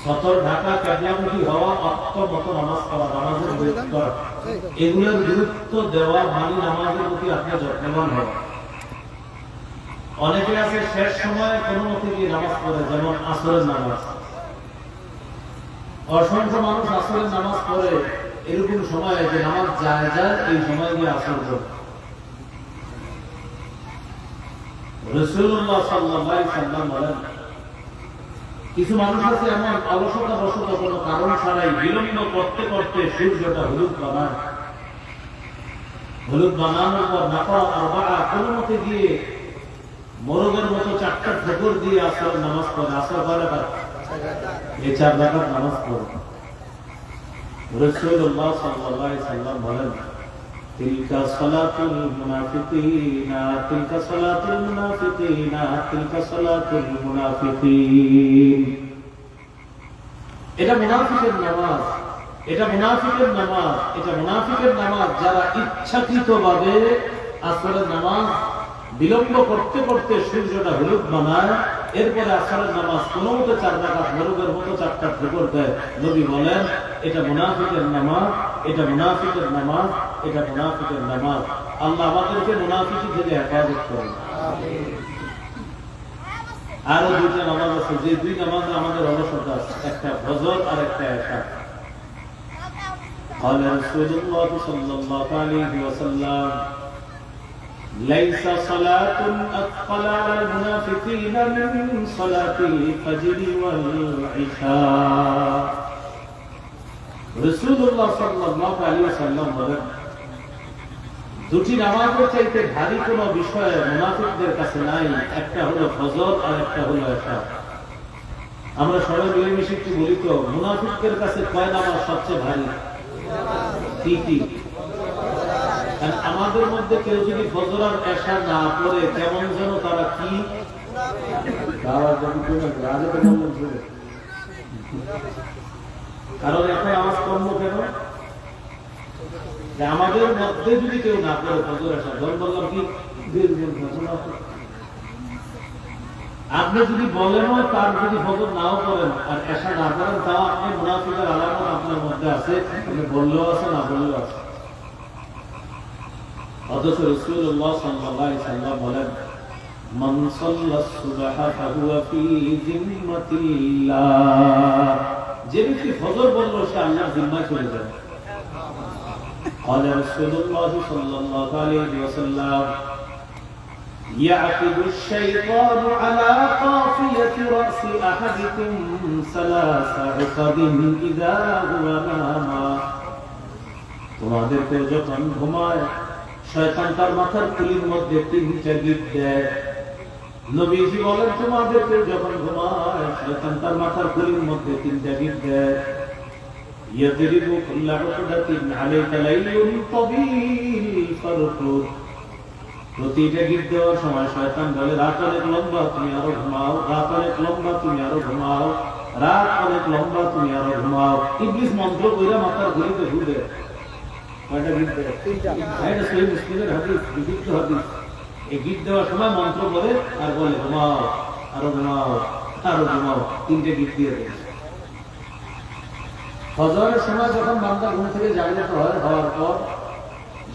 সতর ঢাকা ক্যাবলামুখী হওয়া অত্যন্ত নামাজ পড়া নামাজের গুরুত্ব এগুলোর গুরুত্ব দেওয়া মানে নামাজের প্রতি আপনি যত্নবান হন। অনেকে আছে শেষ সময়ে কোনো মতে গিয়ে নামাজ পড়ে, যেমন আসরের নামাজ। অসংখ্য মানুষ আসরের নামাজ পড়ে এরকম সময় যে নামাজ যায় যায় এই সময় গিয়ে আসর পড়ে। রাসূলুল্লাহ সাল্লাল্লাহু আলাইহি ওয়াসাল্লাম বলেন, কিছু মানুষ আছে এমন অলসতা বশত কোনো কারণ ছাড়াই বিলম্ব করতে করতে সূর্যটা হলুদ বানায়। হলুদ বানানোর পর নাফা আরবাআ কোনো মতে গিয়ে মোরগের মতো চারটা ঠোকর দিয়ে আসর নামাজ পড়ে। আসর পড়ে এই 4 রাকাত নামাজ পড়ে। রাসূলুল্লাহ সাল্লাল্লাহু আলাইহি ওয়াসাল্লাম বলেন, তিলকা সালাতুল মুনাফিকিনা, তিলকা সালাতুল মুনাফিকিনা, তিলকা সালাতুল মুনাফিকিন। এটা মুনাফিকের নামাজ, এটা মুনাফিকের নামাজ, এটা মুনাফিকের নামাজ যারা ইচ্ছাকৃতভাবে আসরের নামাজ বিলম্ব করতে করতে সূর্যটা হলুদ বানায়, এরপরে আসরের নামাজ কোনো মতো 4 রাকাত মোরগের মতো 4টা ঠোকর দেয়। নবী বলেন, এটা মুনাফিকের নামাজ, এটা মুনাফিকের নামাজ, এটা মুনাফিকের নামাজ। আল্লাহ আমাদেরকে মুনাফিকি থেকে হেফাজত করেন। আরো 2টা নামাজ আছে, যে 2 নামাজে আমাদের অলসতা আছে, একটা ফজর আর একটা ইশা। قال رسول الله صلى الله عليه وسلم ليس صلاة أثقل على المنافقين من صلاة الفجر والعشاء। রাসূলুল্লাহ সাল্লাল্লাহু আলাইহি ওয়াসাল্লাম বলেন, 2টি নামাজের চাইতে ভারী কোনো বিষয় মুনাফিকদের কাছে নাই। একটা হলো ফজর আর একটা হলো ইশা। আমরা সবাই মিলেমিশে একটু বলি তো, মুনাফিকদের কাছে কয় নামাজ সবচেয়ে ভারী? 3টি। আমাদের মধ্যে কেউ যদি ফজর আর ইশা না পড়ে কেমন যেন তারা কি কারণ এখন আওয়াজ কম কেন? আমাদের মধ্যে যদি কেউ না পড়ে ফজর ইশা, ধর বললাম কি আপনি যদি বলেন তার যদি ফজর নাও করেন আর ইশা না করেন, তাও আপনি মুনাফিকের আলামত আপনার মধ্যে আছে, আপনি বললেও আছে না বললেও আছে। অথচ রাসূলুল্লাহ সাল্লাল্লাহু আলাইহি ওয়াসাল্লাম বলেন, মান সাল্লাস সুবহা ফাহুয়া ফি জিম্মাতিল্লাহ। যে ব্যক্তি ফজর বলল সে আল্লাহর জিম্মায় চলে যাবে। قال رسول الله صلى الله عليه وسلم يعقد الشيطان على قافية رأس أحدكم 3 عقد إذا هو نام। তোমাদেরকে যখন ঘুমায় শয়তান তার মাথার খুলির মধ্যে 3টা গিট দেয়। নবীজি বলেন, তোমাদেরকে যখন ঘুমায় শয়তান তার মাথার খুলির মধ্যে 3টা গিট দেয়। ইয়াদরিবু কুল্লা উকদাতিন আলাইকা লাইলুন তাবিল ফারকুদ। প্রতিটা গিট দেওয়ার সময় শয়তান বলে, রাত অনেক লম্বা, তুমি আরো ঘুমাও, রাত অনেক লম্বা, তুমি আরো ঘুমাও, রাত অনেক লম্বা, তুমি আরো ঘুমাও। ইবলিস মন্ত্র কইরা মাথার খুলিতে ঘুরে কয়টা গিট দেয়? 3টা। এটা সহিহ মুসলিমের হাদিস, বিশুদ্ধ হাদিস। এই গিট দেওয়ার সময় মন্ত্র বলে আর বলে, ঘুমাও, আরো ঘুমাও, আরো ঘুমাও, 3টে গিট দিয়ে দেয়। ফজরের সময় যখন বান্দা ঘুম থেকে জাগ্রত হয়, হওয়ার পর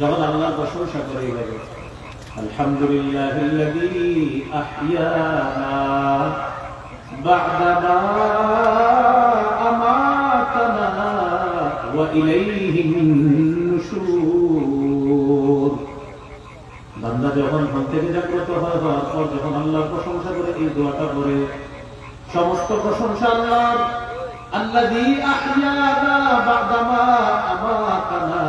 যখন আল্লাহর প্রশংসা করে লাগে, আলহামদুলিল্লাহিল্লাযী আহইয়ানা বা'দা মা আমাতানা ওয়া ইলাইহিন নুশুর। বান্দা যখন ঘুম থেকে জাগ্রত হয়, হওয়ার পর যখন আল্লাহর প্রশংসা করে এই দোয়াটা করে, সমস্ত প্রশংসা আল্লাহর। আল্লাযী আহইয়ানা বা'দা মা আমাতানা,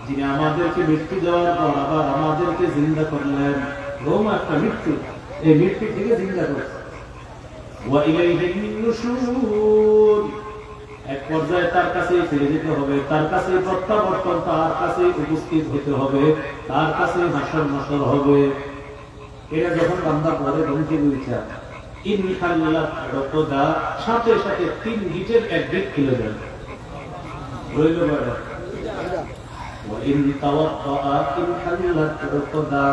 যিনি আমাদেরকে মৃত্যু দেওয়ার পর আবার আমাদেরকে জিন্দা করলেন। ঘুম একটা মৃত্যু, এই মৃত্যু থেকে জিন্দা করছে। ওয়া ইলাইহিন নুশুর, এক পর্যায়ে তার কাছেই ফিরে যেতে হবে, তার কাছেই প্রত্যাবর্তন, তার কাছেই উপস্থিত হতে হবে, তার কাছেই হাসর নাসর হবে। এটা যখন বান্দা পরে ঘুম থেকে উঠে ইনহাল্লাত রকদা, সাথে সাথে 3 গিটের এক গিট খুলে যায়। রইল বড় ওয়া ইন তাওয়াক্কা ইনহাল্লাত রকদা,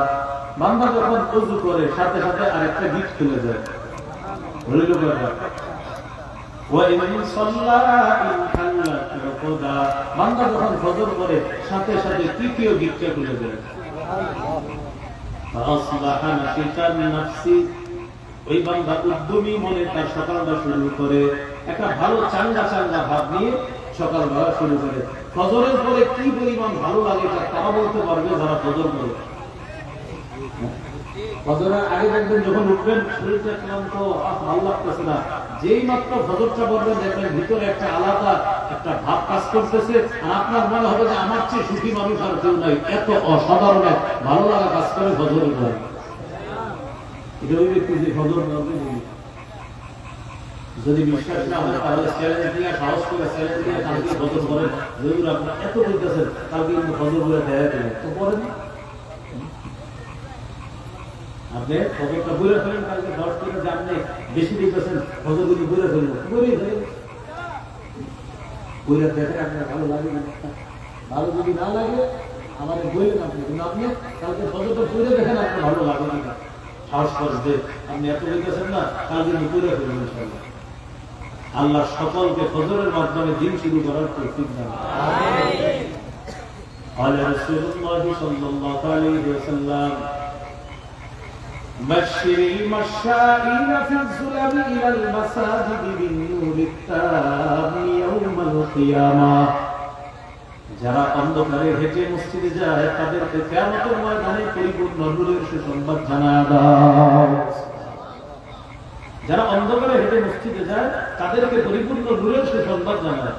বান্দা যখন ওযু করে সাথে সাথে আরেকটা গিট খুলে যায়। রইল বড় বান্দা যখন ফজর করে সাথে সাথে তৃতীয় দিকটা খুলে দেয়, ওই বান্দা উদ্যমী মনে তার সকালটা শুরু করে, একটা ভালো চাঙ্গা চাঙ্গা ভাব নিয়ে সকালবেলা শুরু করে। ফজরের পরে কি পরিমাণ ভালো লাগে তারা বলতে পারবে যারা ফজর করে। ফজরের আগে দেখবেন যখন উঠবেন শরীরটা ক্লান্ত, ভালো লাগতেছে না, যেই মাত্র ফজরটা পড়বেন দেখবেন ভিতরে একটা আলাদা একটা ভাব কাজ করতেছে, আর আপনার মনে হবে যে আমার চেয়ে সুখী মানুষ আর কেউ নাই, এত অসাধারণ এক ভালো লাগা কাজ করে ফজরের পরে। এটা ওই ব্যক্তি যে ফজর করবে, যদি বিশ্বাস না হয় তাহলে চ্যালেঞ্জ দিয়ে সাহস করে চ্যালেঞ্জ দিয়ে কালকে ফজর করেন, যদি আপনার এত বলতেছেন কালকে কিন্তু ফজর করে দেয় তো করেন, আপনি ফজরটা বুঝে ফেলেন, কালকে 10 করে জানলে বেশি দিতেছেন ফজর কিন্তু বুঝে ফেলবেন, বুঝেই ফেলেন, বুঝে দেখেন আপনার ভালো লাগে না, ভালো যদি না লাগে আমাদের বললেন আপনি, কিন্তু আপনি কালকে ফজরটা বুঝে দেখেন আপনার ভালো লাগে না, সাহস করে যে আপনি এত বলতেছেন না কাল কিন্তু বুঝে ফেলবেন ইনশাআল্লাহ। আল্লাহ সকলকে ফজরের মাধ্যমে দিন শুরু করার তৌফিক দান আমিন। আল্লাহ রাসূলুল্লাহ সাল্লাল্লাহু আলাইহি ওয়াসাল্লাম بشر المشائين في الظلم إلى المساجد بالنور التام يوم القيامة যারা অন্ধকারে হেঁটে মসজিদে যায় তাদেরকে কিয়ামতের ময়দানে পরিপূর্ণ নূরের সুসংবাদ জানায় দাও। যারা অন্ধকারে হেঁটে মসজিদে যায় তাদেরকে পরিপূর্ণ নূরের সুসংবাদ জানায়।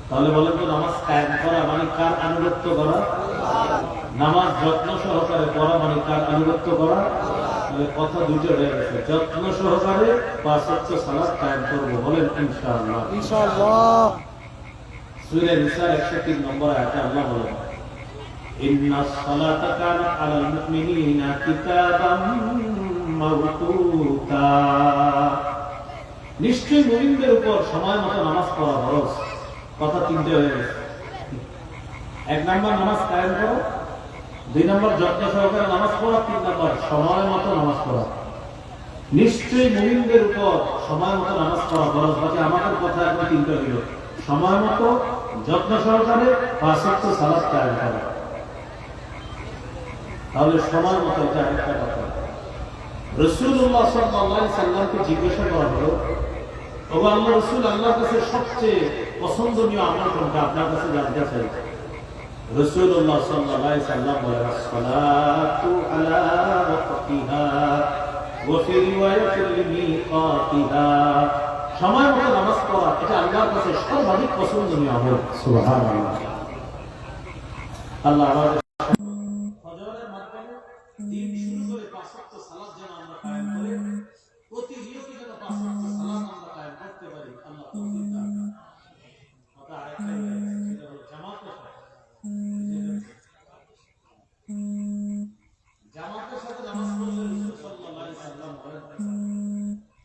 তাহলে বলেন তো নামাজ কায়েম করা মানে কার আনুগত্য করা? নামাজ যত্ন সহকারে পড়া মানে কার আনুগত্য করা? কথা দুটো হয়ে গেছে, যত্ন সহকারে 5 ওয়াক্ত সালাত কায়েম করব, বলেন ইনশাআল্লাহ। ইনশাআল্লাহ। সূরা নিসার 103 নম্বর আয়াতে আল্লাহ বলেন, ইন্নাস সালাতা কানাত আলাল মুমিনিনা কিতাবাম মাওকুতা, নিশ্চয়ই মুমিনদের উপর সময় মতো নামাজ পড়া ফরজ। কথা তিনটে হয়ে গেছে, 1 নাম্বার নামাজ কায়েম করো, 2 নাম্বার যত্ন সহকারে নামাজ পড়া, 3 নাম্বার সময় মতো নামাজ পড়া। নিশ্চয়ই মুমিনদের উপর সময় মতো নামাজ পড়া ফরজ। বাকি আমাদের কথা এখন তিনটা হইল, সময় মতো, যত্ন সহকারে, 5 ওয়াক্ত সালাত কায়েম করা। তাহলে সময় মতো এটা একটা কথা। রাসূলুল্লাহ সাল্লাল্লাহু আলাইহি সাল্লামকে জিজ্ঞাসা করা হলো, ও আল্লাহর রাসূল, আল্লাহর কাছে সবচেয়ে পছন্দনীয় আমল কোনটা, আপনার কাছে জানতে চাই। রাসূলুল্লাহ সাল্লাল্লাহু আলাইহি সাল্লাম বলেন, আসসালাতু আলা ওয়াক্তিহা ওয়া ফি রিওয়ায়াতিন লিমিকাতিহা, সময় মতো নামাজ পড়া এটা আল্লাহর কাছে সর্বাধিক পছন্দনীয় আমল। সুবহানাল্লাহ। আল্লাহ আমাদের ফজরের মাধ্যমে দিন শুরু করে 5 ওয়াক্ত সালাত যেন আমরা কায়েম করি, প্রতিনিয়ত যেন 5 ওয়াক্ত সালাত আমরা কায়েম করতে পারি, আল্লাহ তৌফিক দান করুন। কথা আরেকটা সেটা হলো জামাতের সাথে, জামাতের সাথে নামাজ পড়লে রাসূল সাল্লাল্লাহু আলাইহি সাল্লাম বলেন,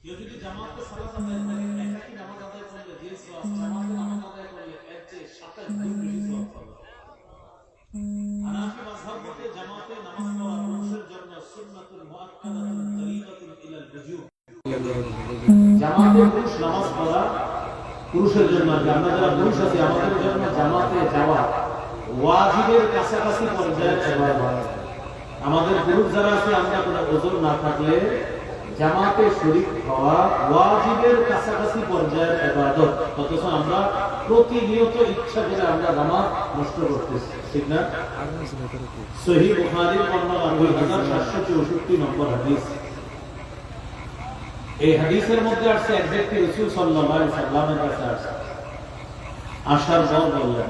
কেউ যদি জামাতের সালাত আদায় করে, একাকী নামাজ আদায় করলে যে সওয়াব, জামাতে নামাজ আদায় করলে এর চেয়ে 27 গুণ বেশি সওয়াব পাবে। হানাফি মাযহাব মতে জামাতে নামাজ পড়া পুরুষের জন্য সুন্নাতুল মুআক্কাদাতুন তরিকাতুন ইলাল বুজুব। জামাতে পুরুষ নামাজ পড়া পুরুষের জন্য, আমরা যারা পুরুষ আছি আমাদের জন্য জামাতে যাওয়া ওয়াজিবের কাছাকাছি পর্যায়ে ইবাদত। আমাদের পুরুষ যারা আছে আমরা কোনো ওযর না থাকলে জামাতে শরীক হওয়া ওয়াজিবের কাছাকাছি পর্যায়ের ইবাদত, অথচ আমরা প্রতিনিয়ত ইচ্ছা করে আমরা জামাত নষ্ট করতেছি, ঠিক না? সহিহ বুখারীর বর্ণনা 2764 নম্বর হাদিস। এই হাদিসের মধ্যে আছে এক ব্যক্তি রাসূল সাল্লাল্লাহু আলাইহি সাল্লামের কাছে আসে, আসার পর বললেন,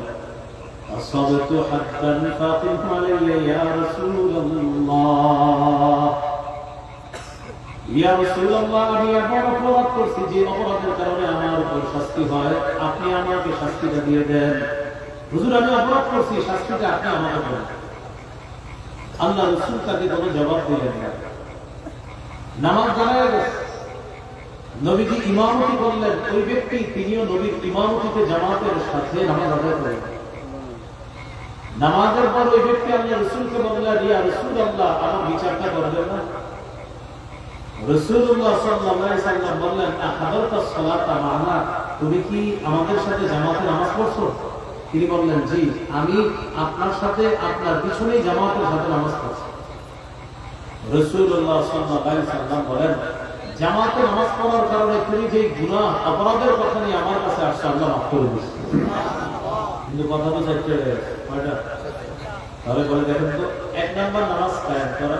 আসসালাতু হাত্তান ফাতিম আলাইয়া ইয়া রাসূলুল্লাহ, ইয়া রাসূলুল্লাহ, আমি এমন অপরাধ করছি যে অপরাধের কারণে আমার উপর শাস্তি হয়, আপনি আমাকে শাস্তিটা দিয়ে দেন। হুজুর, আমি অপরাধ করছি, শাস্তিটা আপনি আমাকে দেন। আল্লাহ রাসূল তাকে কোনো জবাব দিলেন না। নামাজ দাঁড়ায় গেছে, নবীজি ইমামতি করলেন, ওই ব্যক্তি তিনিও নবীর ইমামতিতে জামাতের সাথে নামাজ আদায় করেন। নামাজের পর ওই ব্যক্তি আল্লাহ রাসূলকে বললেন, ইয়া রাসূলুল্লাহ, আমার বিচারটা করবেন না? রাসূলুল্লাহ সাল্লাল্লাহু আলাইহি ওয়াসাল্লাম বললেন, আহাদারতাস সালাতা মা'না, তুমি কি আমাদের সাথে জামাতে নামাজ পড়ছো? তিনি বললেন, জি, আমি আপনার সাথে আপনার পিছনেই জামাতের সাথে নামাজ পড়ছি। রাসূলুল্লাহ সাল্লাল্লাহু আলাইহি ওয়াসাল্লাম বলেন, জামাতে নামাজ পড়ার কারণে তুমি যে গুনাহ অপরাধের কথা নিয়ে আমার কাছে আসছো, আল্লাহ মাফ করে দিয়েছে। কিন্তু কথা তো চাইতে কয়টা? তাহলে বলে দেখেন তো, 1 নাম্বার নামাজ কায়েম করা,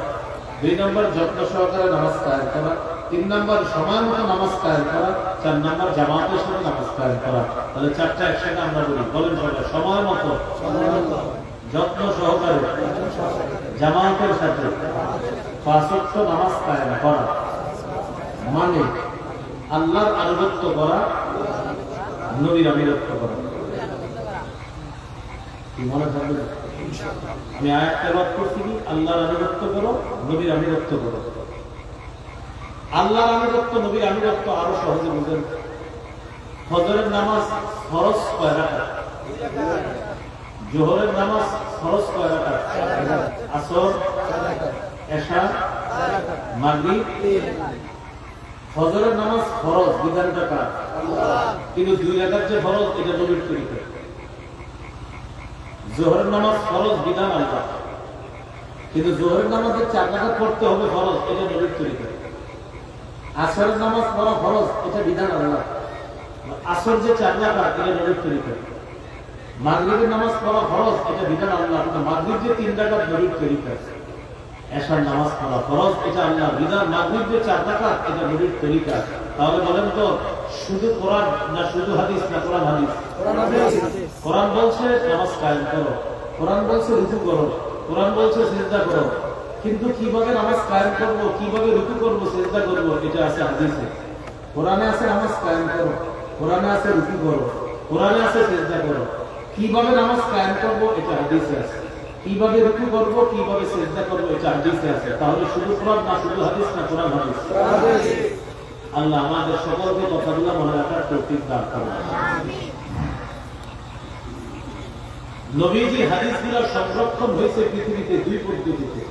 2 নাম্বার যত্ন সহকারে নামাজ কায়েম করা, 3 নাম্বার সময় মতো নামাজ কায়েম করা, 4 নাম্বার জামাতের সাথে নামাজ কায়েম করা। তাহলে 4টা একসাথে আমরা বলি, বলেন সবাই, সময় মতো, যত্ন সহকারে, জামাতের সাথে 5 ওয়াক্ত নামাজ কায়েম করা, মানে আল্লাহর আনুগত্য করা, নবীর আনুগত্য করা। কি মনে থাকবে? আমি আয়াত তেলাওয়াত করছি কি, আল্লাহর আনুগত্য করো, নবীর আনুগত্য করো। আল্লাহর আনুগত্য, নবীর আনুগত্য আরো সহজে বুঝেন। ফজরের নামাজ ফরজ কয় রাকাত? জোহরের নামাজ ফরজ কয় রাকাত? আসর, এশা, মাগরিব। ফজরের নামাজ ফরজ, বিধানটা কার? আল্লাহ। কিন্তু 2 রাকাত যে ফরজ, এটা নবীর তরিকা। জোহরের নামাজ ফরজ, বিধান আল্লাহ, কিন্তু জোহরের নামাজে 4 রাকাত পড়তে হবে ফরজ, এটা নবীর তরিকা। আসরের নামাজ পড়া ফরজ, এটা বিধান আল্লাহ, আসর যে 4 রাকাত, এটা নবীর তরিকা। মাগরিবের নামাজ পড়া ফরজ, এটা বিধান আল্লাহ, কিন্তু মাগরিব যে 3 রাকাত, নবীর তরিকা। এশার নামাজ পড়া ফরজ, এটা আল্লাহ বিধান। মাগরিব যে 4 রাকাত, এটা নবীর তরিকা। তাহলে বলেন তো, শুধু কোরআন না শুধু হাদিস না কোরআন হাদিস? কোরআন বলছে নামাজ কায়েম করো, কোরআন বলছে রুকু করো, কোরআন বলছে সিজদা করো, কিন্তু কিভাবে নামাজ কায়েম করব, কিভাবে রুকু করব, সিজদা করব, এটা আছে হাদিসে। কোরআনে আছে নামাজ কায়েম করো, কোরআনে আছে রুকু করো, কোরআনে আছে সিজদা করো। কিভাবে নামাজ কায়েম করব, এটা হাদিসে আছে। কিভাবে রুকু করব, কিভাবে সিজদা করব, এটা হাদিসে আছে। তাহলে শুধু কোরআন না শুধু হাদিস না কোরআন হাদিস? আল্লাহ আমাদের সকলকে কথাগুলো মনে রাখার তৌফিক দান করুন। নবীজি হাদিসগুলো সংরক্ষণ হয়েছে পৃথিবীতে 2 পদ্ধতিতে।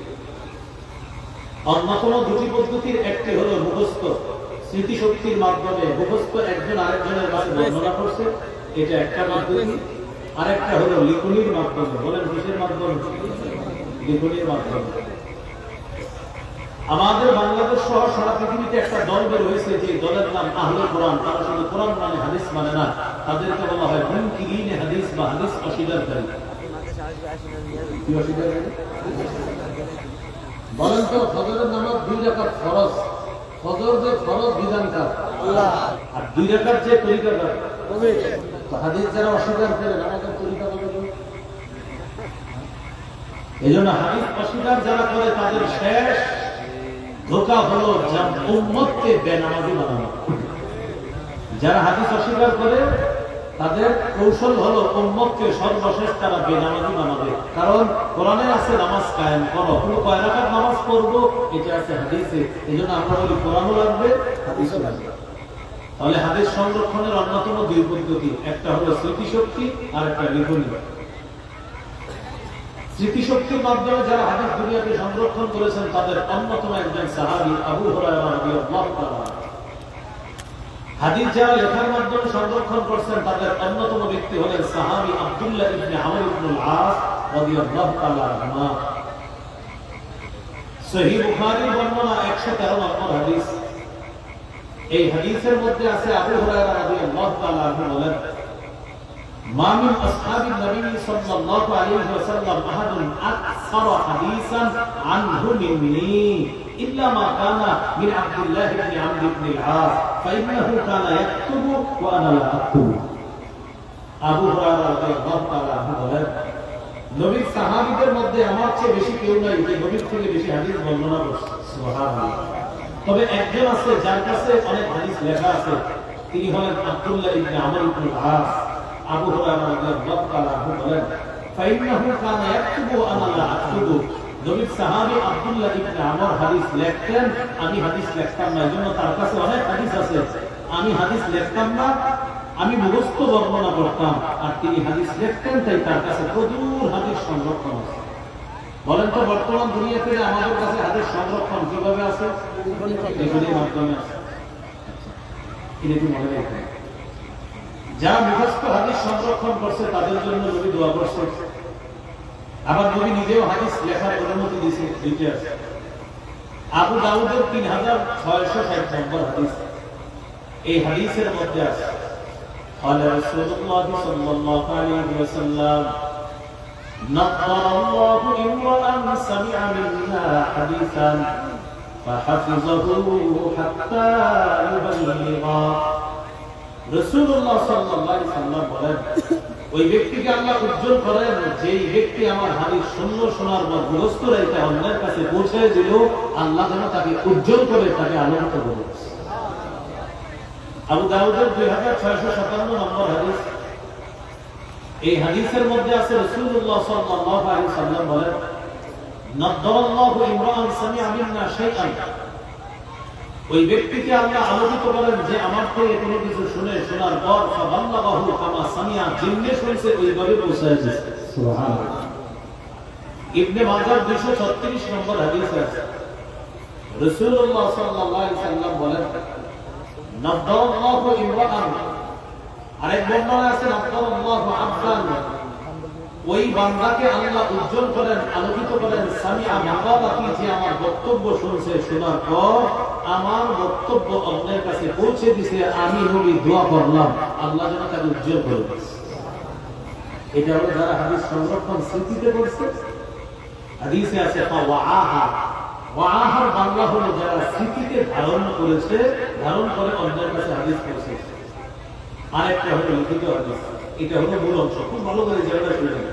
অন্যতম 2টি পদ্ধতির একটি হলো মুখস্থ, স্মৃতিশক্তির মাধ্যমে মুখস্থ একজন আরেকজনের কাছে বর্ণনা করছে, এটা একটা পদ্ধতি। আরেকটা হলো লিখনির মাধ্যমে। বলেন কিসের মাধ্যমে? লিখনির মাধ্যমে। আমাদের বাংলাদেশ সহ সারা পৃথিবীতে একটা দল বের হয়েছে, যে দলের নাম আহলে কোরআন। তারা শুধু কোরআন মানে হাদিস মানে না, তাদেরকে বলা হয় মুনকিরিনে হাদিস বা হাদিস অস্বীকারী। কি অস্বীকারী? বলেন তো, ফজরের নামাজ 2 রাকাত ফরজ, ফজর যে ফরজ বিধান কার? আল্লাহ। আর 2 রাকাত যে তরিকা কার? নবীর। তো হাদিস যারা অস্বীকার করে, নামাজের তরিকা বলে দেবে। এজন্য হাদিস অস্বীকার যারা করে, তাদের শেষ ধোঁকা হলো উম্মতকে বেনামাজি বানানো। যারা হাদিস অস্বীকার করে, তাদের কৌশল হলো উম্মতকে সর্বশেষ তারা বেনামাজি বানাবে। কারণ কোরআনে আছে নামাজ কায়েম করো, কিন্তু কয় রাকাত নামাজ পড়বো, এটা আছে হাদিসে। এজন্য আমরা বলি কোরআনও লাগবে, হাদিসও লাগবে। তাহলে হাদিস সংরক্ষণের অন্যতম 2 পদ্ধতি, একটা হলো স্মৃতিশক্তি আর একটা লিখনি। স্মৃতিশক্তির মাধ্যমে যারা হাদিস দুনিয়াতে সংরক্ষণ করেছেন, তাদের অন্যতম একজন সাহাবী আবু হুরায়রা রাদিয়াল্লাহু তাআলা। হাদিস যারা লেখার মাধ্যমে সংরক্ষণ করছেন, তাদের অন্যতম ব্যক্তি হলেন সাহাবী আব্দুল্লাহ ইবনে আমর ইবনুল আস রাদিয়াল্লাহু তাআলা আনহু। সহিহ বুখারীর বর্ণনা 113 নম্বর হাদিস। এই হাদিসের মধ্যে আছে আবু হুরায়রা রাদিয়াল্লাহু তাআলা আনহু বলেন, মা মিন আসহাবিন নবী সাল্লাল্লাহু আলাইহি ওয়াসাল্লাম আহাদুন আকসার হাদিসান আনহু মিন্নি ইল্লা মা কানা মিন আব্দুল্লাহ ইবনে আমর ইবনে আল-আস ফাইন্নাহু কানা ইয়াকতুবু ওয়া আনা লা আকতুবু। আবু হুরায়রা রাদিয়াল্লাহু তাআলা আনহু বলেন, নবীর সাহাবীদের মধ্যে আমার চেয়ে বেশি কেউ নাই যে নবীর থেকে বেশি হাদিস বর্ণনা করছে। সুবহানাল্লাহ। তবে একজন আছে যার কাছে অনেক হাদিস লেখা আছে, তিনি হলেন আব্দুল্লাহ ইবনে আমর ইবনে আল-আস। আবু হুরায়রা রাদিয়াল্লাহু তাআলা আনহু বলেন, ফাইন্নাহু কানা ইয়াকতুবু ওয়া আনা লা আকতুবু। নবীর সাহাবী আব্দুল্লাহ ইবনে আমর হাদিস লিখতেন, আমি হাদিস লিখতাম না। এজন্য তার কাছে অনেক হাদিস আছে, আমি হাদিস লিখতাম না, আমি মুখস্থ বর্ণনা করতাম, আর তিনি হাদিস লিখতেন, তাই তার কাছে প্রচুর হাদিস সংরক্ষণ আছে। বলেন তো বর্তমান দুনিয়াতে আমাদের কাছে হাদিস সংরক্ষণ কিভাবে আছে? এগুলির মাধ্যমে আছে। এটা কি মনে রাখবেন? যারা মুখস্থ হাদিস সংরক্ষণ করছে তাদের জন্য নবী দোয়া করছে। আবার নবী নিজেও হাদিস লেখার অনুমতি দিয়েছে, দিতে আছে। আবু দাউদের 3660 নম্বর হাদিস, এই হাদিসের মধ্যে আছে قال رسول الله صلى الله عليه وسلم نظر الله امرأ سمع منا حديثا فحفظه حتى يبلغا রাসূলুল্লাহ সাল্লাল্লাহু আলাইহি ওয়াসাল্লাম বলেন, ওই ব্যক্তিকে আল্লাহ উজ্জ্বল করেন যেই ব্যক্তি আমার হাদিস শোনার পর মুখস্থ রেখে অন্যের কাছে পৌঁছে দিল, আল্লাহ যেন তাকে উজ্জ্বল করে তাকে আলোকিত করে। আবু দাউদের 2657 নম্বর হাদিস, এই হাদিসের মধ্যে আছে রাসূলুল্লাহ সাল্লাল্লাহু আলাইহি ওয়াসাল্লাম বলেন, নাদারাল্লাহু ইমরান সামি'a মিন্না শাইআন, ওই ব্যক্তিকে আল্লাহ আলোকিত করেন যে আমার থেকে কোনো কিছু শোনার পর ফাবাল্লাহু কামা সামি'a, জিন্নে শুনছে ওইভাবে পৌঁছায় দিয়েছে। সুবহানাল্লাহ। ইবনে মাজাহ 236 নম্বর হাদিস আছে, রাসূলুল্লাহ সাল্লাল্লাহু আলাইহি ওয়াসাল্লাম বলেন, নাদারাল্লাহু ইমরান, আরেক বর্ণনা আছে নাদারাল্লাহু আবদান, ওই বান্দাকে আল্লাহ উজ্জ্বল করেন, আলোকিত করেন, সামিআ মাকালাতি, যে আমার বক্তব্য শুনছে, শোনার পর আমার বক্তব্য অন্যের কাছে পৌঁছে দিয়েছে, আমি নবী দোয়া করলাম আল্লাহ যেন তাকে উজ্জ্বল করে দিয়েছে। এটা হলো যারা হাদিস সংরক্ষণ স্মৃতিতে করছে। হাদিসে আছে ওয়াআহা, ওয়াআহার বাংলা হলো যারা স্মৃতিতে ধারণ করেছে, ধারণ করে অন্যের কাছে হাদিস পৌঁছে। আরেকটা হলো লিখিত হাদিস, এটা হলো মূল অংশ। খুব ভালো করে জায়গা শুনবেন,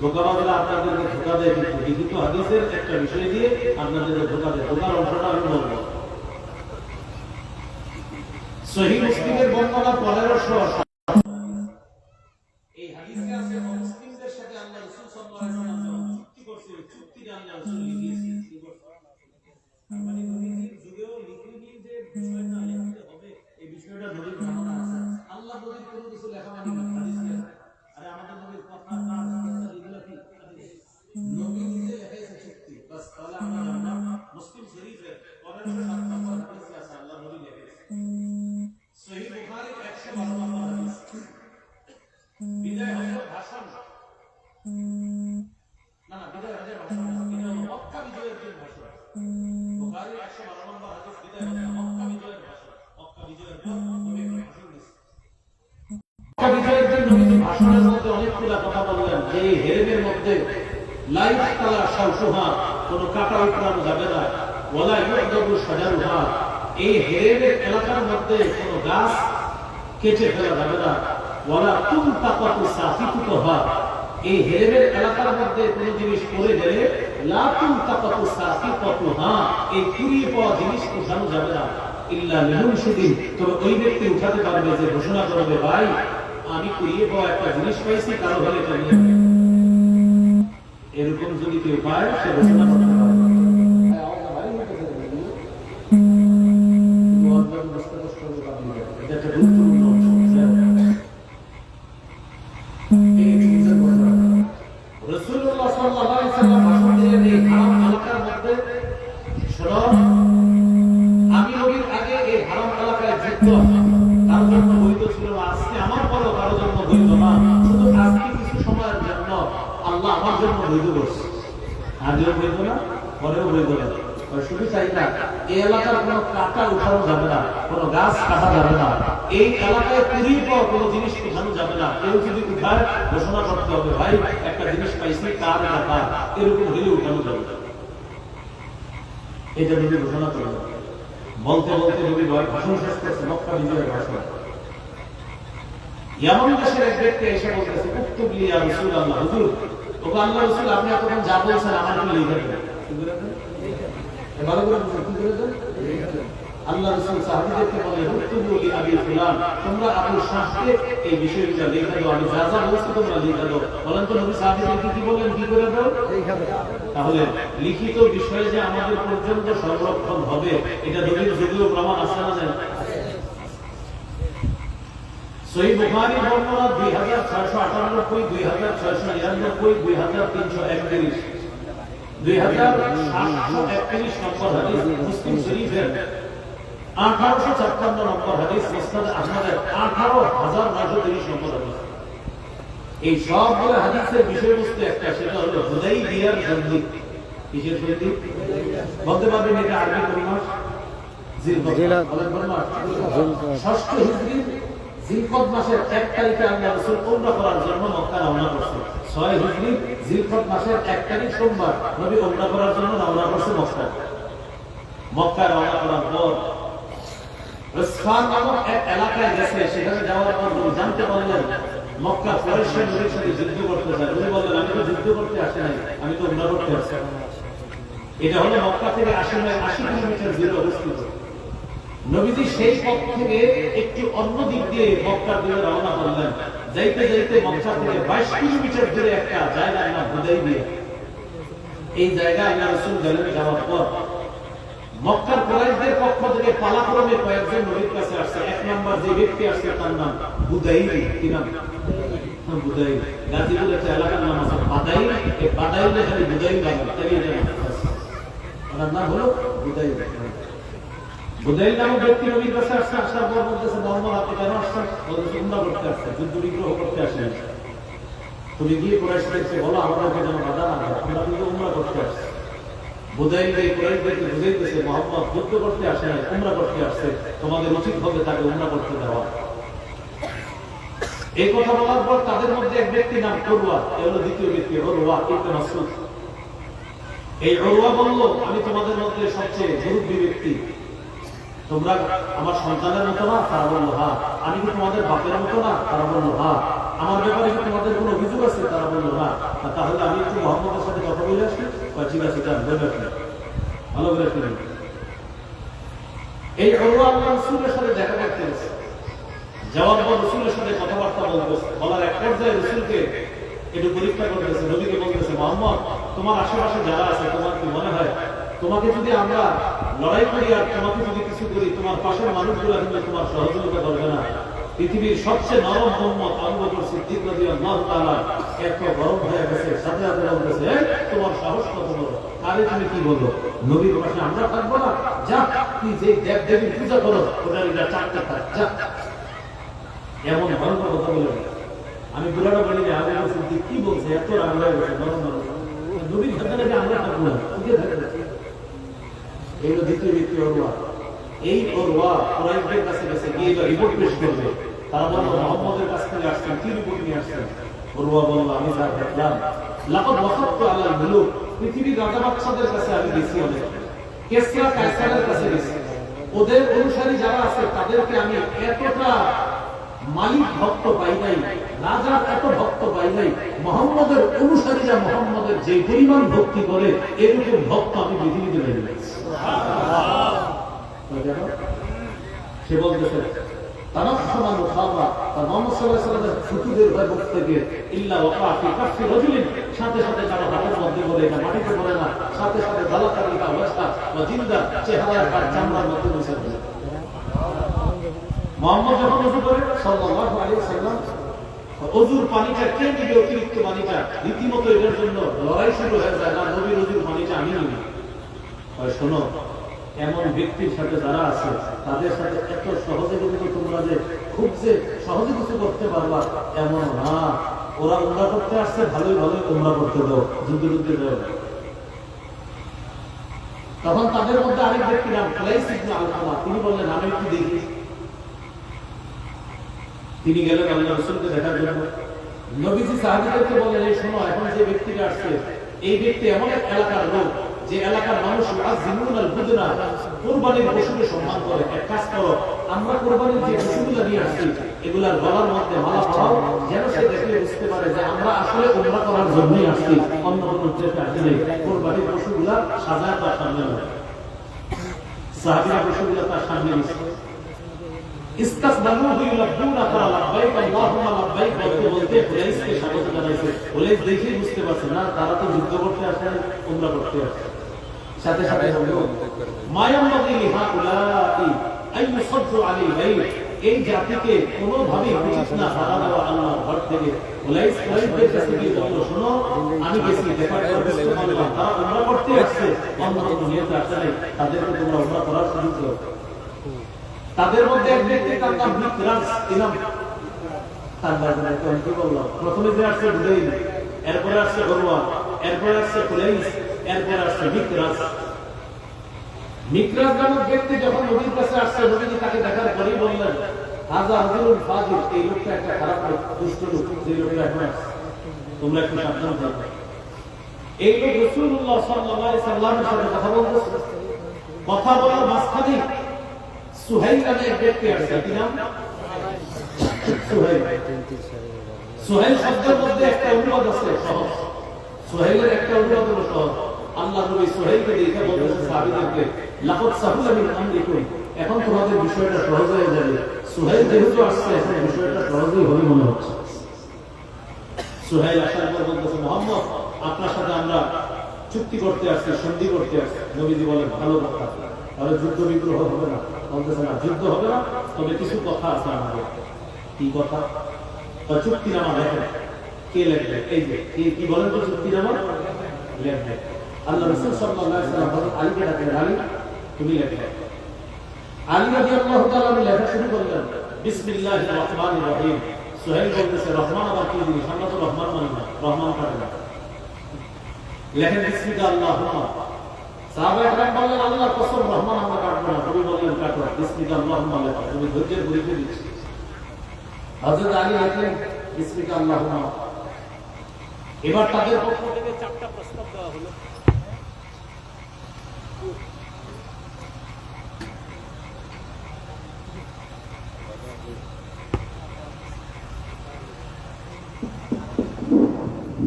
ধোকাবাজরা আপনাদেরকে ধোকা দেয়, কিন্তু লিখিত হাদিসের একটা বিষয় দিয়ে আপনাদেরকে ধোকা দেয়। ধোকার অংশটা আমি বলবো। সহিহ মুসলিমের বর্ণনা 1500, এই হাদিসে আছে মুসলিমদের সাথে আল্লাহ রাসূল সাল্লাল্লাহু আলাইহি ওয়াসাল্লাম চুক্তি করছে, চুক্তিতে আল্লাহ রাসূল লিখিয়েছে। মানে নবীর যুগেও লিখিনি যে বিষয়টা লিখতে হবে, এই বিষয়টা নবীর জানা আছে। আল্লাহ নবীর কোনো কিছু লেখা মানে হাদিস লেখা, আরে আমাদের নবীর কথা না এগুলো কি নবী নিজে লিখেছে চুক্তি, বাস তাহলে আমরা জানলাম মুসলিম শরীফের 1507 নম্বর হাদিসে আছে আল্লাহ নবী লিখেছে। সহিহ বুখারীর 112 নম্বর হাদিস, বিদায় হজের ভাষণ, না বিদায় হজের ভাষণ, এটা মক্কা বিজয়ের দিন ভাষণ। বুখারীর 112 নম্বর হাদিস, বিদায় হজের মক্কা বিজয়ের ভাষণ। মক্কা বিজয়ের পর নবী ভাষণ দিয়েছেন। মক্কা বিজয়ের দিন নবী ভাষণের মধ্যে অনেকগুলো কথা বললেন, যে হেরেমের মধ্যে লা ইফতালা শাওশুহা, কোনো কাটা উকড়ানো যাবে না, ওয়ালা ইউদাবু শাজারুহা, এই হেরেমের এলাকার মধ্যে কোনো গাছ কেটে ফেলা যাবে না, ওয়ালা তুনতাকাতু সাকিতুহা, এই হেরেমের এলাকার মধ্যে কোনো জিনিস পড়ে গেলে লা তুনতাকাতু সাকিতুহা, এই কুড়িয়ে পাওয়া জিনিস উঠানো যাবে না, ইল্লা লিমুনশিদিন, তবে ওই ব্যক্তি উঠাতে পারবে যে ঘোষণা করবে, ভাই আমি কুড়িয়ে পাওয়া একটা জিনিস পাইছি, কারো ঘরে এটা নিয়ে, এরকম যদি কেউ পায় সে ঘোষণা করতে পারে। এটা একটা গুরুত্বপূর্ণ অংশ। রাসূলুল্লাহ সাল্লাল্লাহু আলাইহি ওয়াসাল্লাম ভাষণ দিলেন এই হারাম এলাকার মধ্যে, শোনো আমি নবীর আগে এই হারাম এলাকায় যুদ্ধ কারোর জন্য বৈধ ছিল না, আজকে আমার পরেও কারোর জন্য বৈধ না, শুধু আজকে কিছু সময়ের জন্য আল্লাহ আমার জন্য বৈধ করছে। আগেও বৈধ না, পরেও বৈধ না। শুধু চাই না এই এলাকার কোনো কাটা উঠানো যাবে না, কোনো গাছ কাটা যাবে না, এই এলাকায় কুড়িয়ে পাওয়া কোনো জিনিস উঠানো যাবে না। কেউ যদি উঠায় ঘোষণা করতে হবে, ভাই একটা জিনিস পাইছি, কার এটা কার, এরকম হলে উঠানো যাবে না। এটা নবী ঘোষণা করবে। বলতে বলতে নবী ভাষণ শেষ করছে, মক্কা বিজয়ের ভাষণ। ইয়ামান দেশের এক ব্যক্তি এসে বলতেছে, উক্তুব লি ইয়া রাসূলুল্লাহ, হুজুর ওগো আল্লাহর রাসূল, আপনি এতক্ষণ যা বলছেন আমার জন্য লিখে দেন। কি করে দেন? ভালো করে বুঝুন, কি করে দেন? আল্লাহ রাসূল সাহাবীদেরকে বলে, উক্তুবু লি আবি ফুলান, তোমরা আবু শাহকে এই বিষয়টা লিখে দাও, আমি যা যা বলছি তোমরা লিখে দাও। বলেন তো নবী সাহাবীদেরকে কি বলেন, কি করে দাও? লিখে দাও। তাহলে লিখিত বিষয়ে যে আমাদের পর্যন্ত সংরক্ষণ হবে, এটা নবীর যদিও প্রমাণ আছে না নেই? সহিহ বুখারীর বর্ণনা 2698, 2699, 2331, 2731 নম্বর হাদিস মুসলিম শরীফের, 1856 নম্বর হাদিস মুসনাদ আহমদের 18930 নম্বর হাদিস। এই সবগুলো হাদিসের বিষয়বস্তু একটা, সেটা হলো হুদাইবিয়ার সন্ধি। কিসের সন্ধি বলতে পারবেন? এটা আরবি কোন মাস? জিলকদ। ষষ্ঠ হিজরির জিলকদ মাসের 1 তারিখে আল্লাহ রাসূল উমরা করার জন্য মক্কা রওনা করছে। 6 হিজরির জিলকদ মাসের 1 তারিখ সোমবার নবী উমরা করার জন্য রওনা করছে মক্কা। মক্কা রওনা করার পর উসফান নামক এক এলাকায় গেছে। সেখানে যাওয়ার পর নবী জানতে পারলেন মক্কা কুরাইশ নবীর সাথে যুদ্ধ করতে চায়। উনি বললেন, আমি তো যুদ্ধ করতে আসি নাই, আমি তো উমরা করতে আসছি। এটা হলো মক্কা থেকে 80 কিলোমিটার দূরে অবস্থিত। নবীজি সেই পথ থেকে একটু অন্য দিক দিয়ে মক্কার দিকে রওনা করলেন। যাইতে যাইতে মক্কা থেকে 22 কিলোমিটার দূরে একটা জায়গার নাম হুদাইবিয়া। এই জায়গায় আল্লাহ রাসূল গেলেন। যাওয়ার পর মক্কার কুরাইশদের পক্ষ থেকে পালাক্রমে কয়েকজন নবীর কাছে আসছে। 1 নম্বর যে ব্যক্তি আসছে তার নাম বুদাইল। কি নাম? বুদাইল। গাজীপুরের একটা এলাকার নাম আছে বাদাইল। এই বাদাইলে খালি বুদাইল লাগে, তাই এটা ওনার নাম হলো বুদাইল। বুদাইল নামক ব্যক্তি নবীর কাছে আসছে। আসার পর বলতেছে, মুহাম্মদ আপনি কেন আসছেন? বলতেছে, উমরা করতে আসছে, যুদ্ধ বিগ্রহ করতে আসেন। তুমি গিয়ে কুরাইশদেরকে বলো আমাদেরকে যেন বাধা না দেয়, আমরা কিন্তু উমরা করতে আসছি। বুদাইল এই কুরাইশদেরকে বুঝাইতেছে, মুহাম্মদ যুদ্ধ করতে আসে না, উমরা করতে আসছে, তোমাদের উচিত হবে তাকে উমরা করতে দেওয়া। এই কথা বলার পর তাদের মধ্যে এক ব্যক্তি নাম উরওয়া, এই হলো দ্বিতীয় ব্যক্তি, উরওয়া ইবনে মাসউদ। এই উরওয়া বলল, আমি তোমাদের মধ্যে সবচেয়ে মুরব্বী ব্যক্তি, তোমরা আমার সন্তানের মতো না? তারা বলল হ্যাঁ। আমি কি তোমাদের বাপের মতো না? তারা বলল হ্যাঁ। আমার ব্যাপারে কি তোমাদের কোনো অভিযোগ আছে? তারা বলল না। তাহলে আমি একটু মুহাম্মদের সাথে কথা বলে আসি। ঠিক আছে, ভালো করে শুনুন। এই উরওয়া আল্লাহ রাসূলের সাথে দেখা করতে গেছে। যাওয়ার পর রাসূলের সাথে কথাবার্তা বলতেছে। বলার এক পর্যায়ে রাসূলকে একটু পরীক্ষা করতেছে। নবীকে বলতেছে, মুহাম্মদ তোমার আশেপাশে যারা আছে, তোমার কি মনে হয় তোমাকে যদি আমরা লড়াই করি আর তোমাকে যদি কিছু করি, তোমার পাশের মানুষগুলো কিন্তু তোমার সহযোগিতা করবে না? পৃথিবীর সবচেয়ে নরম উম্মত আবু বকর সিদ্দিক রাদিয়াল্লাহু তাআলা এত গরম হয়ে গেছে, সাথে সাথে বলতেছে, তোমার সাহস কত বড়? আরে তুমি কি বলো, নবীর পাশে আমরা থাকবো না? যা, তুই যে দেব দেবীর পূজা করো ওটার এটা চারটা থাক, যা। এমন ভয়ঙ্কর কথা বলে আমি বুড়াটা বলি যে আবু বকর সিদ্দিক কি বলছে, এত রাগ হয়ে গেছে, নরম নরম। নবীর সাথে আমরা থাকবো না, এই হলো দ্বিতীয় ব্যক্তি উরওয়া। এই উরওয়া কুরাইশদের কাছে গেছে, গিয়ে রিপোর্ট পেশ করবে। তারা বলল, মুহাম্মদের কাছ থেকে আসছেন, কি রিপোর্ট নিয়ে আসছেন? উরওয়া বলল, আমি যা দেখলাম, লাকাদ ওয়াসাততু আলাল মুলুক, পৃথিবীর রাজা বাদশাদের কাছে আমি গেছি, অনেক কিসরা কায়সারের কাছে গেছি। ওদের অনুসারী যারা আছে তাদেরকে আমি এতটা মালিক ভক্ত পাই নাই, রাজার এত ভক্ত পাই নাই। মুহাম্মদের অনুসারীরা মুহাম্মদের যে পরিমাণ ভক্তি করে, এরকম ভক্ত আমি পৃথিবীতে পেয়ে গেছি। সে বলতেছে, তানাফফানা মুখাবা, তার মুহাম্মদ সাল্লাল্লাহু আলাইহি ওয়াসাল্লামের ফুটুদের ভয় ভক্ত থেকে ইল্লা ওয়াকা ফি কাফি রাজুলিন, সাথে সাথে তারা হাতের মধ্যে বলে, এটা মাটিতে পড়ে না, সাথে সাথে দালাকারিকা ওয়াসা ওয়া জিন্দা, চেহারার আর চামড়ার মধ্যে মিশে যায়। মুহাম্মদ যখন ওযু করে সাল্লাল্লাহু আলাইহি ওয়াসাল্লাম, ওযুর পানিটা কে দিবে? অতিরিক্ত পানিটা রীতিমতো এটার জন্য লড়াই শুরু হয়ে যায়, না নবীর ওযুর পানিটা আমি নিব। শোনো, এমন ব্যক্তির সাথে যারা আছে তাদের সাথে এত সহজে কিন্তু তোমরা যে খুব যে সহজে কিছু করতে পারবা এমন না। ওরা উমরা করতে আসছে, ভালোই ভালোই উমরা করতে দাও, যুদ্ধে যুদ্ধে দাও। তখন তাদের মধ্যে আরেক ব্যক্তি নাম কুলাইস ইবনে আলকামা, তিনি বললেন, আমি একটু দেখি। তিনি গেলেন আল্লাহ রাসূলকে দেখার জন্য। নবীজি সাহাবীদেরকে বললেন, এই শোনো, এখন যে ব্যক্তিটা আসছে, এই ব্যক্তি এমন এক এলাকার লোক যে এলাকার মানুষ আজিমুনাল বুদনা, কুরবানির পশুকে সম্মান করে। এক কাজ করো, আমরা কুরবানির যে পশুগুলো নিয়ে আসছি এগুলার গলার মধ্যে মালা পরাও, যেন সে দেখলে বুঝতে পারে যে আমরা আসলে উমরা করার জন্যই আসছি, অন্য কোনো উদ্দেশ্যে আসিনি। কুরবানির পশুগুলা সাজায় তার সামনে রাখে। সাহাবীরা পশুগুলা তার সামনে নিছে। ইস্তাসলামুহু ইউলাব্বুনা কালা লাব্বাইক আল্লাহুম্মা লাব্বাইক বলতে বলতে কুরাইশকে স্বাগত জানাইছে। কুরাইশ দেখেই বুঝতে পারছে না তারা তো যুদ্ধ করতে আসে, উমরা করতে আসে। সাথে সাথে বলল, মায়ামবাগি লিহাউলাই আইয়ুসাদ্দু আলাইহি, এই জাতিকে কোনোভাবেই উচিত না হারা দেওয়া আল্লাহর ঘর থেকে। উলাইস খলিফার কাছে গিয়ে বলল, শোনো, আমি গেছি দেখার পর আল্লাহ তারা উমরা করতে আসছে, অন্য কোনো নিয়তে আসে নাই, তাদেরকে তোমরা উমরা করার সুযোগ দাও। তাদের মধ্যে এক ব্যক্তির নাম মিকরাস ইমাম। তার বাজারে কি বললাম, প্রথমে যে আসছে হুদাইল, এরপরে আসছে গরওয়া, এরপরে আসছে কুলাইস, এরপরে আসছে মিকরাস। মিকরাস নামক ব্যক্তি যখন নবীর কাছে আসছে, নবীজি তাকে দেখার পরেই বললেন, হাযা রাজুলুন ফাজিল, এই লোকটা একটা খারাপ লোক, দুষ্ট লোক, যে লোকটা এখন আসছে, তোমরা একটু সাবধান থাকবে। এই লোক রাসূলুল্লাহ সাল্লাল্লাহু আলাইহি সাল্লামের সাথে কথা বলতেছে। কথা বলার মাঝখানে সুহাইল নামে এক ব্যক্তি আসছে। কি নাম? সুহাইল। সুহাইল শব্দের মধ্যে একটা অনুবাদ আছে সহজ। সুহাইলের একটা অনুবাদ হলো সহজ। আল্লাহ নবী সুহাইলকে দেখে বলতেছে সাহাবীদেরকে, লাকাদ সাহুলা মিন আমরিকুম, এখন তোমাদের বিষয়টা সহজ হয়ে যাবে। সুহাইল যেহেতু আসছে, এখন বিষয়টা সহজই হবে মনে হচ্ছে। সুহাইল আসার পর বলতেছে, মুহাম্মদ, আপনার সাথে আমরা চুক্তি করতে আসছি, সন্ধি করতে আসছি। নবীজি বলেন, ভালো কথা, তাহলে যুদ্ধ বিগ্রহ হবে না। বলতেছে, না, যুদ্ধ হবে না, তবে কিছু কথা আছে আমাদের। কি কথা? চুক্তিনামা লেখেন। কে লেখবে? এই যে কি বলেন তো, চুক্তিনামা লেখবে। আল্লাহ রাসূল সাল্লাল্লাহু আলাইহি ওয়াসাল্লাম হযরত আলীকে ডাকেন, আলী তুমি লেখো। আলী রাদিয়াল্লাহু তাআলা লেখা শুরু করলেন, বিসমিল্লাহির রহমানির রহিম। সুহাইল বলতেছে, রহমান আবার কি জিনিস? আমরা তো রহমান মানি না, রহমান কাটে না। লেখেন বিসমিল্লাহ আল্লাহুম্মা। সাহাবায়ে কেরাম বললেন, আল্লাহর কসম, রহমান আমরা কাটবো না। নবী বললেন, কাটো। বিসমিল্লাহ আল্লাহুম্মা লেখো। তুমি ধৈর্যের পরিচয় দিচ্ছ। হযরত আলী লেখলেন বিসমিল্লাহ আল্লাহুম্মা। এবার তাদের পক্ষ থেকে 4টা প্রস্তাব দেওয়া হলো।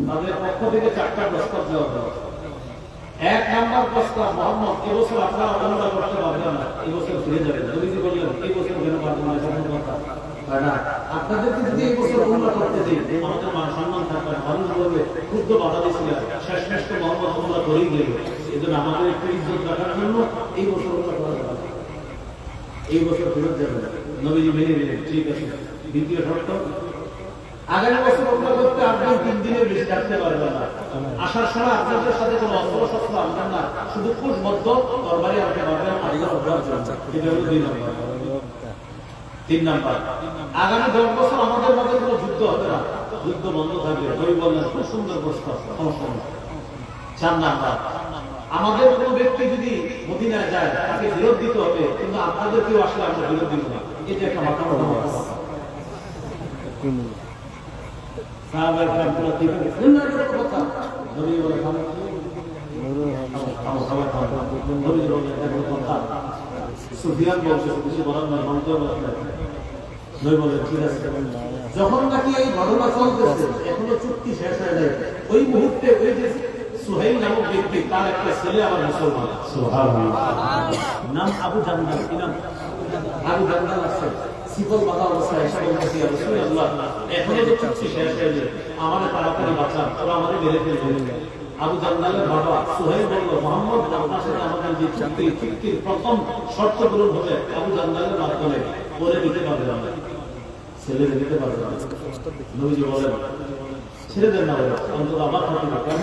তাদের পক্ষ থেকে 4টা প্রস্তাব দেওয়া হলো। 1 নাম্বার প্রস্তাব, মুহাম্মদ, এবছর আপনারা উমরা করতে পারবেন না, এবছর ফিরে যাবেন। নবীজি বললেন, এই বছর কেন পারবেন না? এমন কথা না, আপনাদেরকে যদি এই বছর উমরা করতে দিই, আমাদের মান সম্মান থাকবে। মানুষ বলবে, ক্ষুদ্র বাধা দিয়েছিলেন, শেষমেশ তো মুহাম্মদ উমরা করেই গেল। এই জন্য আমাদের একটু ইজ্জত রাখার জন্য এই বছর উমরা করা যাবে না, এই বছর ফেরত যাবেন। নবীজি মেনে নিলেন, ঠিক আছে। দ্বিতীয় শর্ত, আগামী বছর উমরা করতে আপনি 3 দিনের বেশি থাকতে পারবেন না। আসার সময় আপনাদের সাথে কোনো অস্ত্র শস্ত্র আনবেন না, শুধু কুশবদ্ধ তরবারি আনতে পারবেন। এটা হলো 2 নম্বর। 3 নাম্বার, আগামী 10 বছর আমাদের মধ্যে কোনো যুদ্ধ হবে না, যুদ্ধ বন্ধ থাকবে। নবী বললেন, খুব সুন্দর প্রস্তাব, সমস্যা নেই। 4 নাম্বার, আমাদের কোনো ব্যক্তি যদি মদিনায় যায়, তাকে ফেরত দিতে হবে, কিন্তু আপনাদের কেউ আসলে আমরা ফেরত দিব না। এটা একটা মাথা কথা। সাহাবায়ে কেরাম পুরো ঠিক আছে, কথা নবী বলে, নবী বলে কথা। সুফিয়ান বলছে, কিছু বলার নয়, মানতে হবে। নবী বলে, ঠিক আছে। যখন নাকি এই ঘটনা চলতেছে, এখনো চুক্তি শেষ হয়ে যায়, ওই মুহূর্তে ওই যে সুহাইল নামক ব্যক্তি, তার একটা ছেলে আবার মুসলমান। সুবহানাল্লাহ। নাম আবু জান্দাল। কি নাম? আবু জান্দাল আছে। শিকল বাঁধা অবস্থায় এসে বলতেছি, রাসূলুল্লাহ, এখনো তো চুক্তি শেষ হয়ে যায়, আমাদের তাড়াতাড়ি বাঁচান, ওরা আমাদের মেরে ফেলবে। আবু জান্দালের বাবা সুহাইল বলল, মুহাম্মদ, আপনার সাথে আমাদের যে চুক্তির প্রথম শর্ত পূরণ হবে, আবু জান্দালের মাধ্যমে করে দিতে পারবে না, ছেলে দিতে পারবে না। নবীজি বলেন, ছেড়ে দেন না, অন্তত আবার থাকবে। কেন?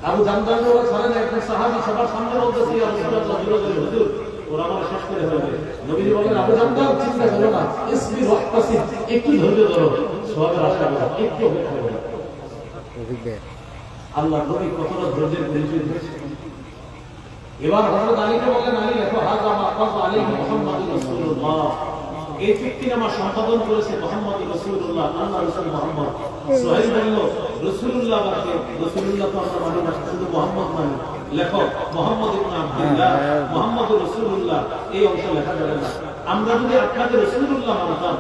আবু জান্দাল ছাড়েন, একজন সাহাবী সবার সামনে বলতেছি, রাসূলুল্লাহ হুজুর, ওরা আমাকে শেষ করে ফেলবে। নবীজি বলেন, আবু জান্দাল, চিন্তা করো না, ইসবির ওয়াহতাসিব, একটু ধৈর্য ধরো, সওয়াবের আশা করো, একটু অপেক্ষা করো। আল্লাহ নবী কতটা ধৈর্যের পরিচয় দিয়েছে। এবার হযরত আলীকে বললেন, আলী লেখো, হাযা মা কাযা আলাইহি মুহাম্মাদুর রাসূলুল্লাহ। এই চুক্তিনামা সম্পাদন করেছে মুহাম্মদুর রাসূলুল্লাহ, আল্লাহ রাসূল মুহাম্মদ। সুহাইল বলল, রাসূলুল্লাহ বাদে, রাসূলুল্লাহ তো আমরা মানি না, শুধু মুহাম্মদ মানি। লেখো, মুহাম্মদ ইবনে আব্দুল্লাহ, মুহাম্মদুর রাসূলুল্লাহ। এই অংশ লেখা যাবে না। আমরা যদি আপনাকে রাসূলুল্লাহ মানতাম,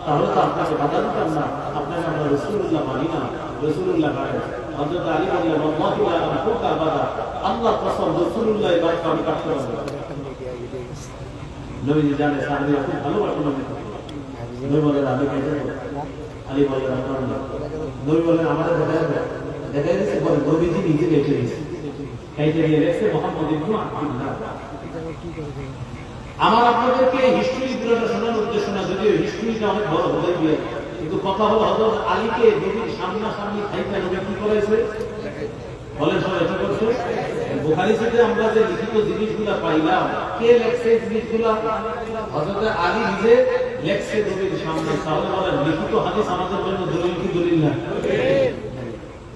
তাহলে তো আপনাকে বাধা দিতাম না। আপনাকে আমরা রাসূলুল্লাহ মানি না, রাসূলুল্লাহ মানে। হযরত আলী বললেন, ওয়াল্লাহি লা আনফুকা আবাদা, আল্লাহর কসম, রাসূলুল্লাহ এই বাক্য আমি কাটতে পারবো না। নবীজি জানে সাহাবীরা খুব ভালোবাসেন নবীকে। নবী বলেন, আমি কেটে দেব। আলী বললেন, আপনার না। নবী বলেন, আমাদের দেখাই দিচ্ছে। বলে, নবীজি নিজে কেটে দিয়েছে, কেটে দিয়ে রেখেছে মুহাম্মদ ইবনে আব্দুল্লাহ। আমার আপনাদেরকে হিস্ট্রি পুরোটা শোনার উদ্দেশ্য না, যদিও হিস্ট্রিটা অনেক বড় হয়ে গিয়ে, কিন্তু কথা হলো হযরত আলীকে নবীর সামনাসামনি খাইতে নবী কি করেছে বলেন সবাই, কি করছে? বুখারী থেকে আমরা যে লিখিত জিনিসগুলো পাইলাম, কে লেখছে জিনিসগুলো? হযরত আলী নিজে লেখছে নবীর সামনে। তাহলে বলেন লিখিত হাদিস আমাদের জন্য দলিল কি দলিল না?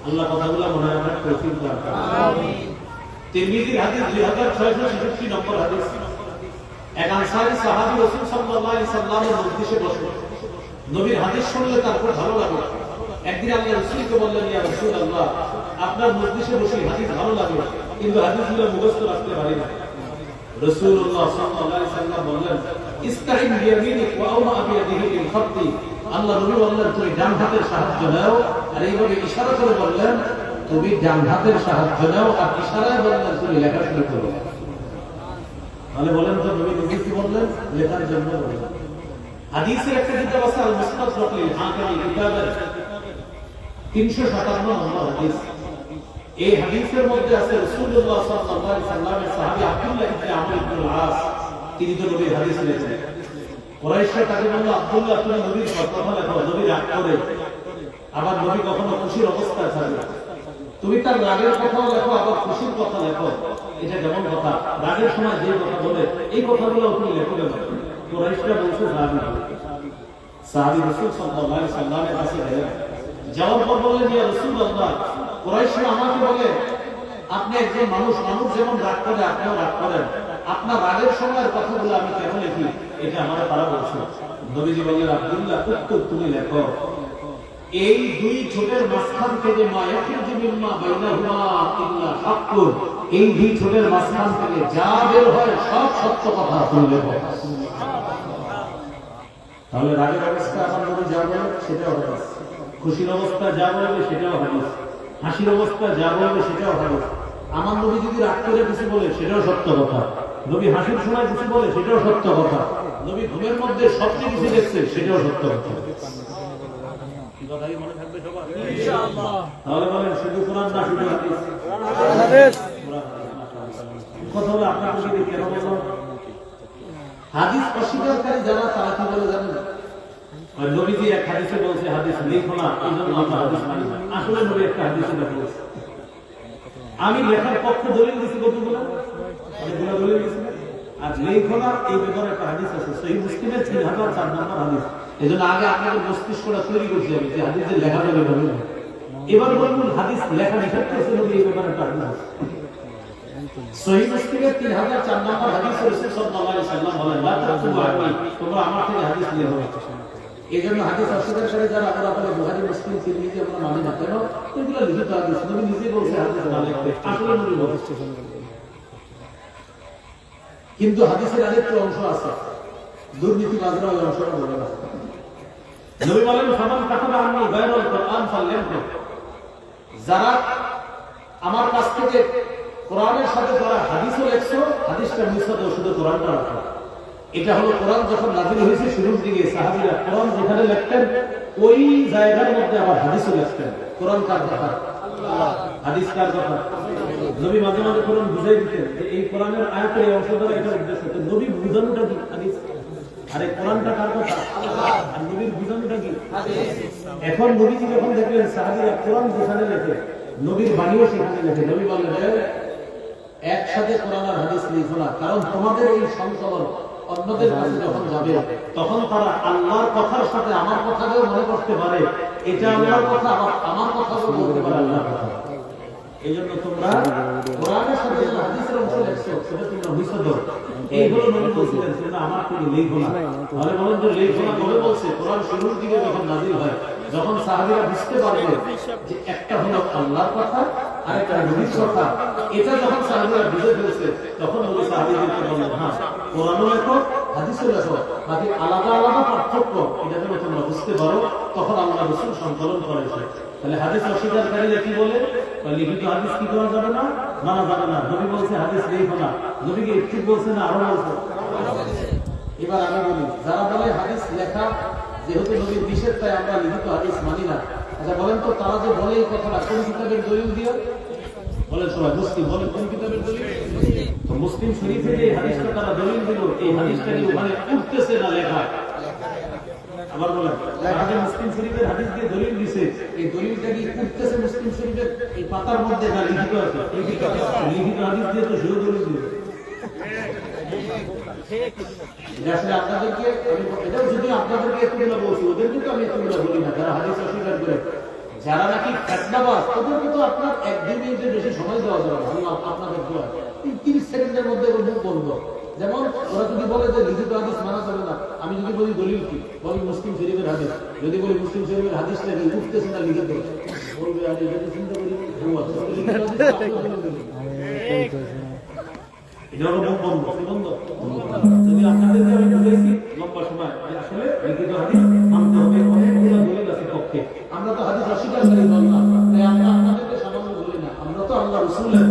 আল্লাহ কথাগুলো মনে রাখার তৌফিক দান করুন। আমিন। তিরমিজির হাদিস 2666 নম্বর হাদিস। এক আনসারী সাহাবী রাসূল সাল্লাল্লাহু আলাইহি সাল্লামের মজলিসে বসে নবীর হাদিস শুনলে তার খুব ভালো লাগলো। একদিন আল্লাহ রাসূলকে বললেন, ইয়া রাসূলুল্লাহ, আপনার মজলিসে বসে হাদিস ভালো লাগে, কিন্তু হাদিসগুলো মুখস্থ রাখতে পারি না। রাসূলুল্লাহ সাল্লাল্লাহু আলাইহি সাল্লাম বললেন, ইস্তাইন বিয়ামিনিক ওয়া আওমা বিয়াদিহি বিল খাত্তি। আল্লাহ নবী বললেন, তুমি ডান হাতের সাহায্য নাও, আর এইভাবে ইশারা করে বললেন তুমি ডান হাতের সাহায্য নাও, আর ইশারায় বললেন তুমি লেখা শুরু করো। তাহলে বলেন তো নবী নিজে কি বললেন? লেখার জন্য বললেন। হাদিসের একটা কিতাব আছে আল মুস্তাদরাক লিল হাকিম, কিতাবের 357 নম্বর হাদিস। এই হাদিসের মধ্যে আছে রাসূলুল্লাহ সাল্লাল্লাহু আলাইহি সাল্লামের সাহাবী আব্দুল্লাহ ইবনে আমর ইবনে আল-আস, তিনি তো নবীর হাদিস লিখেছেন। কুরাইশরা তাকে বলল, আব্দুল্লাহ তুমি নবীর কথা লেখো। নবী রাগ করে, আবার নবী কখনো খুশির অবস্থায় থাকে, তুমি তার রাগের কথাও লেখো, আবার খুশির কথা লেখো। এটা কেমন কথা? রাগের সময় যে কথা বলে এই কথাগুলো তুমি লেখো কেন? কুরাইশরা বলছে সাহাবী রাসূল সাল্লাল্লাহু আলাইহি সাল্লামের কাছে গেলেন, যাওয়ার পর বললেন, ইয়া রাসূলুল্লাহ, কুরাইশরা আমাকে বলে আপনি একজন মানুষ, মানুষ যেমন রাগ করে আপনিও রাগ করেন, আপনার রাগের সময়ের কথাগুলো আমি কেন লিখি? এটা আমার তারা বলছে। নবীজি বললেন, আব্দুল্লাহ উত্তর তুমি লেখো, এই দুই ঠোঁটের মাঝখান থেকে মা ইয়াখরুজু মিম্মা বাইনাহুমা ইল্লা হাক্কুন, এই দুই ঠোঁটের মাঝখান থেকে যা বের হয় সব সত্য কথা তুমি লেখো। তাহলে রাগের অবস্থা আমার নবী যা বলে সেটাও হাদিস, খুশির অবস্থা যা বলবে সেটাও হাদিস, হাসির অবস্থা যা বলবে সেটাও হাদিস। আমার নবী যদি রাগ করে কিছু বলে সেটাও সত্য কথা, নবী হাসির সময় কিছু বলে সেটাও সত্য কথা, নবী ঘুমের মধ্যে সবচেয়ে কিছু দেখছে সেটাও সত্য কথা। কথাই মনে থাকবে সবার ইনশাআল্লাহ। তাহলে বলেন শুধু কোরআন না শুধু হাদিস? হাদিস। কথা হলো আপনাদের কেন বললাম হাদিস অস্বীকারী যারা তারা কি বলে জানেন? আর নবীজি এক হাদিসে বলছে হাদিস লিখো না, এইজন্য আমরা হাদিস মানি না। আসলে নবী একটা হাদিসে বলেছে, আমি লেখার পক্ষে দলিল দিছি কতগুলো, অনেকগুলো দলিল দিছি। আর লিখো না এই ব্যাপারে একটা হাদিস আছে সহিহ মুসলিমের 3004 নম্বর হাদিস। এজন্য আগে আপনাদের মস্তিষ্কটা তৈরি করতে হবে যে হাদিসে লেখা যাবে বলুন। এবার বলুন হাদিস লেখা নিষেধ করেছে নবী, এই ব্যাপারে একটা হাদিস আছে সহিহ মুসলিমের 3004 নম্বর হাদিস। রাসূল সাল্লাল্লাহু আলাইহি সাল্লাম বলেন, লা তাকতুবু আন্নী, তোমরা আমার থেকে হাদিস লিখো। এজন্য হাদিস অস্বীকারী যারা আমরা বলে বুখারী মুসলিম তিরমিজি আমরা মানি না কেন? এগুলো লিখিত হাদিস, নবী নিজে বলছে হাদিস না লিখতে, আসলে নবী বলছে। কিন্তু হাদিসের আরেকটা অংশ আছে, দুর্নীতিবাজরা ওই অংশটা বলে না। নবী বলেন, ফামান কাতাবা আন্নী গায়রাল কুরআন ফালইয়ামকুর, যারা আমার কাছ থেকে কোরআনের সাথে যারা হাদিসও লেখছো, হাদিসটা মুছে দাও, শুধু কোরআনটা রাখো। এটা হলো কোরআন যখন নাযিল হয়েছে শুরুর দিকে সাহাবীরা কোরআন যেখানে লিখতেন ওই জায়গার মধ্যে আবার হাদিসও লিখতেন। কোরআন কার কথা? আল্লাহ। হাদিস কার কথা? নবী মাঝে মাঝে কোরআন বুঝাই দিতেন যে এই কোরআনের আয়াতের এই অংশ দ্বারা এটা উদ্দেশ্য। তো নবী বুঝানোটা কি? হাদিস। আরে কোরআনটা কার কথা? আল্লাহ। আর নবীর বুঝানোটা কি? হাদিস। এখন নবীজি যখন দেখলেন সাহাবীরা কোরআন যেখানে লেখে নবীর বাণীও সেখানে লেখে, নবী বললেন একসাথে কোরআন আর হাদিস লিখো না, কারণ তোমাদের এই সংকলন অন্যদের কাছে যখন যাবে তখন তারা আল্লাহর কথার সাথে আমার কথাকেও মনে করতে পারে এটা আল্লাহর কথা, আবার আমার কথাকেও বলতে পারে আল্লাহর কথা। এই জন্য তোমরা কোরআনের সাথে যে হাদিসের অংশ লেখছো সেটা তোমরা মুছে দাও। এইগুলো নবী বলছিলেন তোমরা আমার থেকে লিখো না। তাহলে বলেন যে লিখো না কবে বলছে? কোরআন শুরুর দিকে যখন নাযিল হয়, যখন সাহাবীরা বুঝতে পারবে যে একটা হলো আল্লাহর কথা আর একটা নবীর কথা, এটা যখন সাহাবীরা বুঝে ফেলছে তখন নবী সাহাবীদেরকে বললেন, হ্যাঁ কোরআনও লেখো হাদিসও লেখো, বাকি আলাদা আলাদা পার্থক্য এটা যেন তোমরা বুঝতে পারো, তখন আল্লাহ রাসূল সংকলন করেছে। তাহলে হাদিস অস্বীকারীরা কি বলে? লিখিত হাদিস কি করা যাবে না, মানা যাবে না। নবী বলছে হাদিস লিখো না, নবীকে একটু বলছে না আরো বলছে? এবার আমি বলি, যারা বলে হাদিস লেখা যেহেতু নবীর নিষেধ তাই আমরা লিখিত হাদিস মানি না, আচ্ছা বলেন তো তারা যে বলে এই কথাটা কোন কিতাবের দলিল দিয়ে বলেন? সবাই মুসলিম বলেন, কোন কিতাবের দলিল? তো মুসলিম শরীফে যে হাদিসটা তারা দলিল দিল, এই হাদিসটা কি ওখানে উঠতেছে না লেখা? আবার বলেন, মুসলিম শরীফের হাদিস দিয়ে দলিল দিছে, এই দলিলটা কি উঠতেছে মুসলিম শরীফের এই পাতার মধ্যে না লিখিত আছে? লিখিত হাদিস দিয়ে তো সেও দলিল দিল। আসলে আপনাদেরকে এটাও যদি আপনাদেরকে এতগুলো বলছি, ওদেরকে তো আমি এতগুলো বলি না, যারা হাদিস অস্বীকার করে, যারা নাকি ফেতনাবাজ, ওদেরকে তো আপনার 1-2 মিনিটের বেশি সময় দেওয়া যাবে না। আপনাদের 30 সেকেন্ডের মধ্যে মুখ বন্ধ। যেমন ওরা যদি বলে যে লিখিত হাদিস মানা যাবে না, আমি যদি বলি দলিল কি, বলি মুসলিম শরীফের হাদিস, যদি বলি মুসলিম শরীফের হাদিস নাকি উঠতেছে না লিখিত, বলবে আমি এটা চিন্তা করি এটা হলো মুখ বন্ধ। কি বন্ধ? যদি আপনাদেরকে আমি বলেছি লম্বা সময় আসলে লিখিত হাদিস মানতে হবে, অনেকগুলো দলিল আছে পক্ষে। আমরা তো হাদিস অস্বীকারকারী দল না, তাই আমরা আপনাদেরকে সামান্য বলি না, আমরা তো আল্লাহ রাসূলের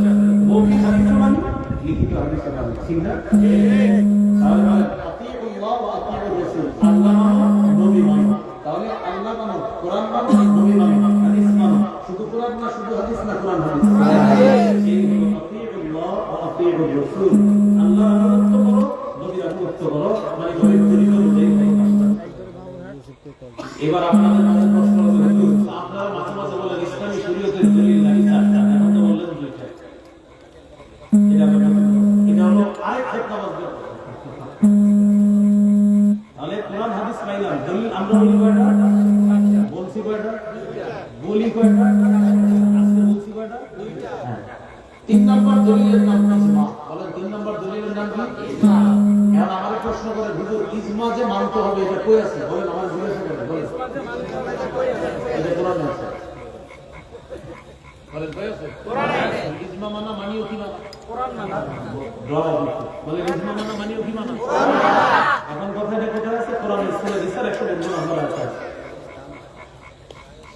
মৌখিক হাদিস মানি, লিখিত হাদিস মানি, ঠিক না? তাহলে আতিউল্লাহ ওয়া আতিউর রাসূল, আল্লাহ মানো, নবী মানো। তাহলে আল্লাহ মানো, কোরআন মানো, নবী মানো, হাদিস মানো। শুধু কোরআন না, শুধু হাদিস না, কোরআন হাদিস। এই হলো আতিউল্লাহ ওয়া আতিউর রাসূল। আল্লাহ আনুগত্য করো, নবীর আনুগত্য করো, মানে নবীর তরিকা অনুযায়ী কাজটা। এবার আপনাদের মাঝে প্রশ্ন হবে, আপনারা মাঝে মাঝে বলেন ইসলামী শরীয়তের দলিল নাই 4টা, এখন তো বললেন 2টা। এটা হলো আরেক ফতোয়াবাজদের। তাহলে কোরআন হাদিস পাইলাম, দলিল আমরা বলি কয়টা? বলছি কয়টা? বলি কয়টা? আজকে বলছি কয়টা? 3 নম্বর দলিলের নাম ইজমা। বলেন 3 নম্বর দলিলের নাম কি? ইজমা। এখন আমার প্রশ্ন করে, হুজুর ইজমা যে মানতে হবে এটা কই আছে? বলেন, আমার জিজ্ঞাসা করেন, বলেন এটা কোরআনে আছে। বলেন কই আছে? কোরআনে আছে। ইজমা মানা মানিও কি মানা? কোরআন মানা। বলেন ইজমা মানা মানিও কি মানা? কোরআন মানা। এখন কথাটা কোথায় আছে? কোরআনের সূরা নিসার 152 নম্বর আয়াত।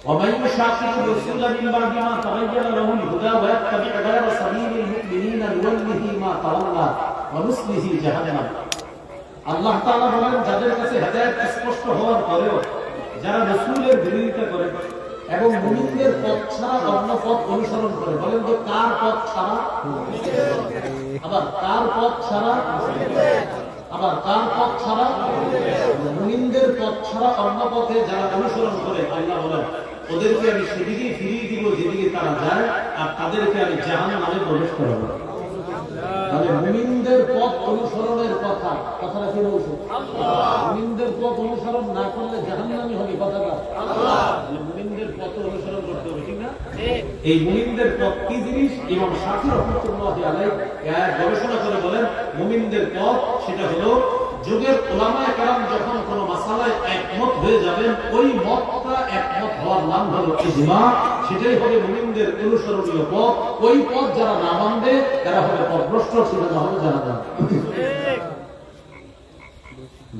ومن يشاقق الرسول من بعد ما تبين له الهدى ويتبع غير سبيل المؤمنين نوله ما تولى ونصله جهنم। আল্লাহ তাআলা বলেন, যাদের কাছে হেদায়েত স্পষ্ট হওয়ার পরেও যারা রাসূলের বিরোধিতা করে এবং মুমিনদের পথ ছাড়া অন্য পথ অনুসরণ করে, বলেন তো কার পথ ছাড়া? আবার কার পথ ছাড়া? আবার কার পথ ছাড়া? মুমিনদের পথ ছাড়া অন্য পথে যারা অনুসরণ করে, আল্লাহ বলেন ওদেরকে আমি সেদিকে ফিরিয়ে দিব যেদিকে তারা যায়, আর তাদেরকে আমি জাহান্নামে প্রবেশ করাবো। তাহলে মুমিনদের পথ অনুসরণের কথাটা কে বলছে? মুমিনদের পথ অনুসরণ না করলে জাহান্নামী হবে, কথাটা মুমিনদের পথ অনুসরণ করতে হবে, ঠিক না? এই মুমিনদের পথ কি জিনিস? ইমাম শাফি রাহমাতুল্লাহ আলাইহি গবেষণা করে বলেন, মুমিনদের পথ সেটা হলো যুগের উলামায়ে কেরাম যখন কোন মাসালায় একমত হয়ে যাবেন, ওই মতটা একমত হওয়ার নাম হলো ইজমা। সেটাই হবে মুমিনদের অনুসরণীয় পথ। ওই পথ যারা না মানবে তারা হবে পথভ্রষ্ট, সেটা না হবে জাহান্নাম।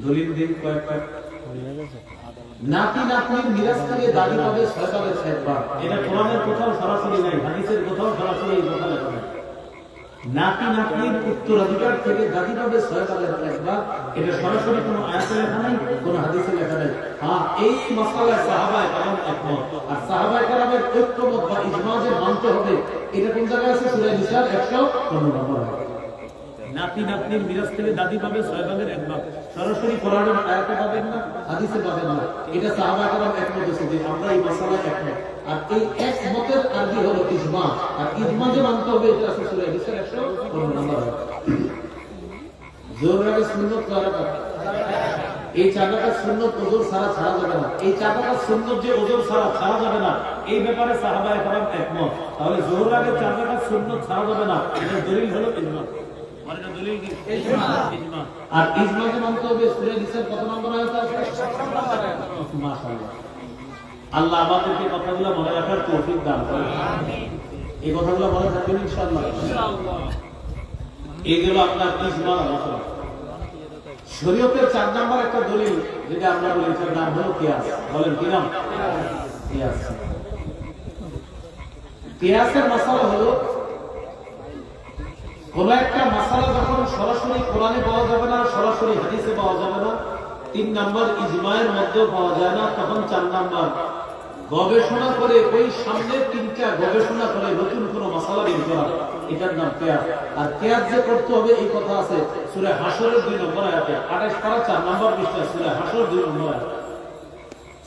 দলিল দিন কয়েকটা। নাতি নাতনির মিরাজ থেকে দাবি পাবে 6 ভাগের 1 ভাগ। এটা কোরআনের কোথাও সরাসরি নাই, হাদিসের কোথাও সরাসরি এই কথা লেখা নেই। নাতি নাতনির উত্তরাধিকার থেকে দাবি পাবে 6 ভাগের 1 ভাগ। এটা সরাসরি কোনো আয়াতে লেখা নাই, কোনো হাদিসে লেখা নাই। হ্যাঁ, এই মাসালায় সাহাবায়ে কেরাম একমত, আর সাহাবায়ে কেরামের ঐক্যমত বা ইজমা যে মানতে হবে, এটা কোন জায়গায় আছে? সূরা নিসার 115 নম্বর। নাতি নাতনির মিরাজ থেকে দাদি পাবে 6 ভাগের 1 ভাগ। সরাসরি কোরআনের আয়াতে পাবেন না, হাদিসে পাবেন না। এটা সাহাবায়ে কেরাম একমত হয়েছে যে আমরা এই মাসালায় একমত, আর এই একমতের আরবি হলো ইজমা। আর ইজমা যে মানতে হবে এটা আছে সূরা নিসার 115 নম্বর। জোর রাগে সুন্নাত কারাকা, এই 4 রাকাত সুন্নাত ওজর ছাড়া ছাড়া যাবে না। এই 4 রাকাত সুন্নাত যে ওজর ছাড়া ছাড়া যাবে না, এই ব্যাপারে সাহাবায়ে কেরাম একমত। তাহলে জোর রাগে 4 রাকাত সুন্নাত ছাড়া যাবে না, এর দলিল হলো ইজমা। মানে দলিল কি? ইজমা। ইজমা। আর ইজমা যে মানতে হবে সূরা নিসার কত নম্বর আয়াত আছে? 17 নম্বর আয়াত। মাশাআল্লাহ। আল্লাহ আমাদেরকে কথাগুলো মনে রাখার তৌফিক দান করুন। আমিন। এই কথাগুলো মনে রাখবেন ইনশাআল্লাহ। ইনশাআল্লাহ। এইগুলো আপনার ইজমা মাসালা। শরীয়তের 4 নাম্বার একটা দলিল যেটা আমরা বলি, এর নাম হলো কিয়াস। বলেন কি নাম? কিয়াস। কিয়াসের মাসালা হলো কোন একটা মাসালা যখন সরাসরি কোরআনে পাওয়া যাবে না, সরাসরি হাদিসে পাওয়া যাবে না, 3 নাম্বার ইজমায়ের মধ্যেও পাওয়া যায় না, তখন 4 নাম্বার গবেষণা করে ওই সামনের 3টা গবেষণা করে নতুন কোন মাসালা বের করা, এটার নাম কিয়াস। আর কিয়াস যে করতে হবে এই কথা আছে সূরা হাশরের 2 নম্বর আয়াতে, 28 পারা 4 নম্বর পৃষ্ঠা, সূরা হাশর 2 নম্বর আয়াত।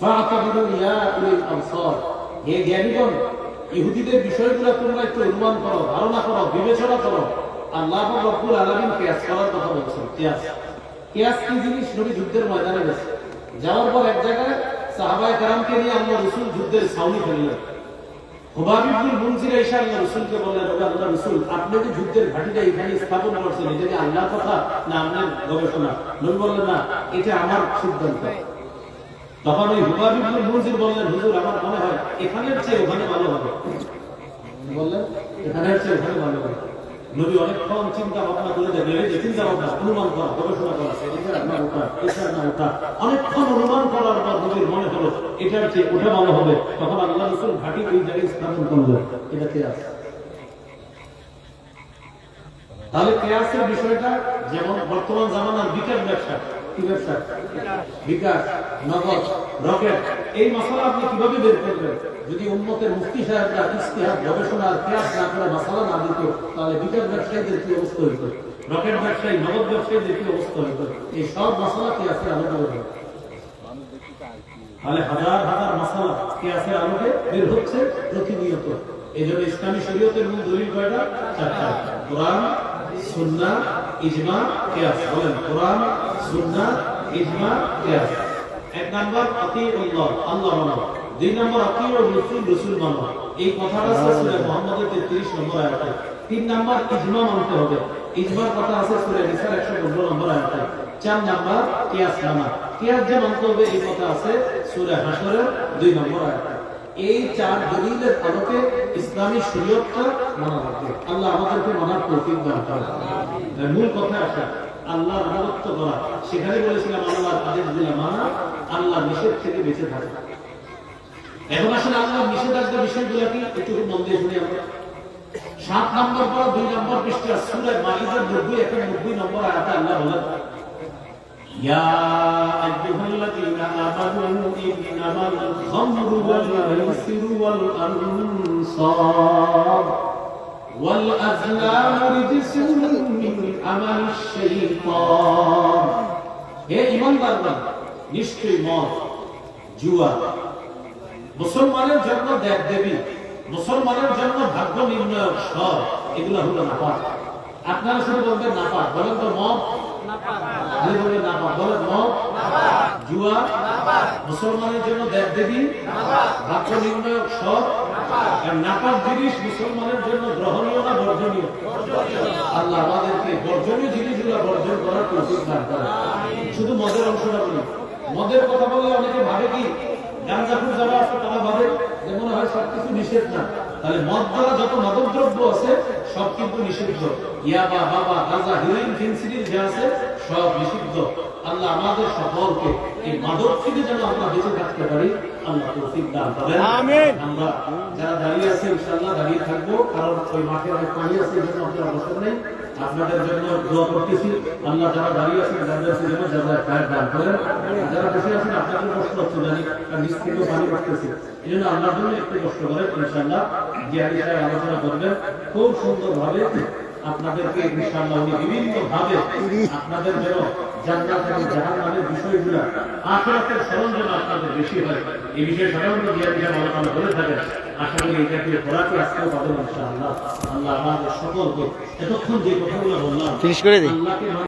ফাআতাবিরু ইয়া উলিল আবসার, হে জ্ঞানীগণ, ইহুদিদের বিষয়গুলো তোমরা একটু অনুমান করো, ধারণা করো, বিবেচনা করো। আল্লাহ রাব্বুল আলামিন কিয়াস করার কথা বলছেন। কিয়াস কি জিনিস? নবী যুদ্ধের ময়দানে গেছে, যাওয়ার পর এক জায়গায় সাহাবায়ে কেরামকে নিয়ে আল্লাহ রাসূল যুদ্ধের ছাউনি ফেললেন। হুবাব ইবনুল মুনজির এসে আল্লাহ রাসূলকে বললেন, ও আল্লাহ রাসূল, আপনি যে যুদ্ধের ঘাঁটিটা এখানে স্থাপন করছেন, এটা কি আল্লাহর কথা না আপনার গবেষণা? নবী বললেন, না, এটা আমার সিদ্ধান্ত। তখন ওই হুবাব ইবনুল মুনজির বললেন, হুজুর, আমার মনে হয় এখানের চেয়ে ওখানে ভালো হবে। বললেন, এখানের চেয়ে ওখানে ভালো হবে। নবী অনেকক্ষণ চিন্তা ভাবনা করে দেখলেন, যে চিন্তা ভাবনা, অনুমান করা, গবেষণা করা, এটার না ওটা, এটার না ওটা, অনেকক্ষণ অনুমান করার পর নবীর মনে হলো এটার চেয়ে ওটা ভালো হবে। তখন আল্লাহ রাসূল ঘাঁটি ওই জায়গায় স্থাপন করলেন। এটা কিয়াস। তাহলে কিয়াসের বিষয়টা যেমন বর্তমান জামানার বিকাশ ব্যবসা, কি ব্যবসা? বিকাশ, নগদ, রকেট, এই মাসালা আপনি কিভাবে বের করবেন? যদি উম্মতের মুফতি সাহেবরা ইজতিহাদ, গবেষণা আর কিয়াস না করে মাসালা না দিত, তাহলে বিকাশ ব্যবসায়ীদের কি অবস্থা হইত? রকেট ব্যবসায়ী, নগদ ব্যবসায়ীদের কি অবস্থা হইত? এই সব মাসালা কিয়াসের আলোকে বের হবে। তাহলে হাজার হাজার মাসালা কিয়াসের আলোকে বের হচ্ছে প্রতিনিয়ত। এই জন্য ইসলামী শরীয়তের মূল দলিল কয়টা? 4টা। কোরআন, সুন্নাহ, ইজমা, কিয়াস। বলেন, কোরআন, সুন্নাহ, ইজমা, কিয়াস। 1 নাম্বার আতিউল্লাহ, আল্লাহ মানো। 2 নাম্বার আতিউর রাসূল, রাসূল মানো। এই কথাটা আছে সূরা মুহাম্মাদের 33 নম্বর আয়াতে। 3 নাম্বার ইজমা মানতে হবে। ইজমার কথা আছে সূরা নিসার 115 নম্বর আয়াতে। 4 নাম্বার কিয়াস মানা। কিয়াস যে মানতে হবে এই কথা আছে সূরা হাশরের 2 নম্বর আয়াতে। এই 4 দলিলের আলোকে ইসলামী শরীয়তটা মানা লাগবে। আল্লাহ আমাদেরকে মানার তৌফিক দান করেন। মূল কথা আসা, আল্লাহর আনুগত্য করা। সেখানে বলেছিলাম আল্লাহর আদেশগুলো মানা, আল্লাহর নিষেধ থেকে বেঁচে থাকা। এখন আসলে আল্লাহর নিষেধাজ্ঞা বিষয়গুলো কি একটু মন দিয়ে শুনি আমরা। 7 নম্বর পর 2 নম্বর পৃষ্ঠা সূরা মাইদার 90 নম্বর আয়াতে আল্লাহ বলেন, ইয়া আইয়ুহাল্লাযীনা আমানু ইন্নামাল খামরু ওয়াল মাইসিরু ওয়াল আনসাব ওয়াল আজলামু রিজসুন মিন আমালিশ শাইতান। হে ঈমানদারগণ, নিশ্চয়ই মদ, জুয়া, মুসলমানের জন্য দেবদেবী, মুসলমানের জন্য ভাগ্য নির্ণায়ক সব, এগুলো হলো নাপাক। আপনারা শুধু বলবেন নাপাক, বলেন তো মদ নাপাক, বলেন মদ নাপাক, জুয়া নাপাক, মুসলমানের জন্য দেবদেবী নাপাক, ভাগ্য নির্ণায়ক সব নাপাক। আর নাপাক জিনিস মুসলমানের জন্য গ্রহণীয় না বর্জনীয়? আল্লাহ আমাদেরকে বর্জনীয় জিনিসগুলো বর্জন করার তৌফিক দান করেন। শুধু মদের অংশটা বলি। মদের কথা বললে অনেকে ভাবে কি গাঁজাখুর যারা আছে তারা ভাবে যে মনে হয় সবকিছু নিষেধ না। তাহলে মদ দ্বারা যত মাদক দ্রব্য আছে সব কিন্তু নিষিদ্ধ। ইয়াবা, বাবা, গাঁজা, হেরোইন, ফেন্সিডিল যা আছে সব নিষিদ্ধ। আল্লাহ আমাদের সকলকে এই মাদক থেকে যেন আমরা বেঁচে থাকতে পারি, আল্লাহ তৌফিক দান করেন। আমিন। আমরা যারা দাঁড়িয়ে আছি ইনশাআল্লাহ দাঁড়িয়ে থাকবো, কারণ ওই মাঠে অনেক পানি আছে, এই জন্য আপনারা বসে নেই। আপনাদের জন্য দোয়া করতেছি। আল্লাহ যারা দাঁড়িয়ে আছেন তাদের জন্য যারা খায়ের দান করেন, যারা বসে আছেন আপনাদের কষ্ট হচ্ছে জানি, আর নিচ থেকেও পানি করতেছে, এই জন্য আল্লাহর জন্য একটু কষ্ট করেন। ইনশাআল্লাহ জিয়ারি সাহেব আলোচনা করবেন খুব সুন্দরভাবে। আপনাদেরকে ইনশাআল্লাহ উনি বিভিন্ন ভাবে আপনাদের যেন জান্নাত এবং জাহান্নামের বিষয়গুলো আখিরাতের স্মরণ যেন আপনাদের বেশি হয়, এই বিষয়ে সাধারণত জিয়ারি সাহেব আলোচনা করে থাকেন। আশা করি এই জাতীয় পড়াকে আজকেও পাবেন ইনশাআল্লাহ। আল্লাহ আমাদের সকলকে এতক্ষণ যে কথাগুলো বললাম, আল্লাহকে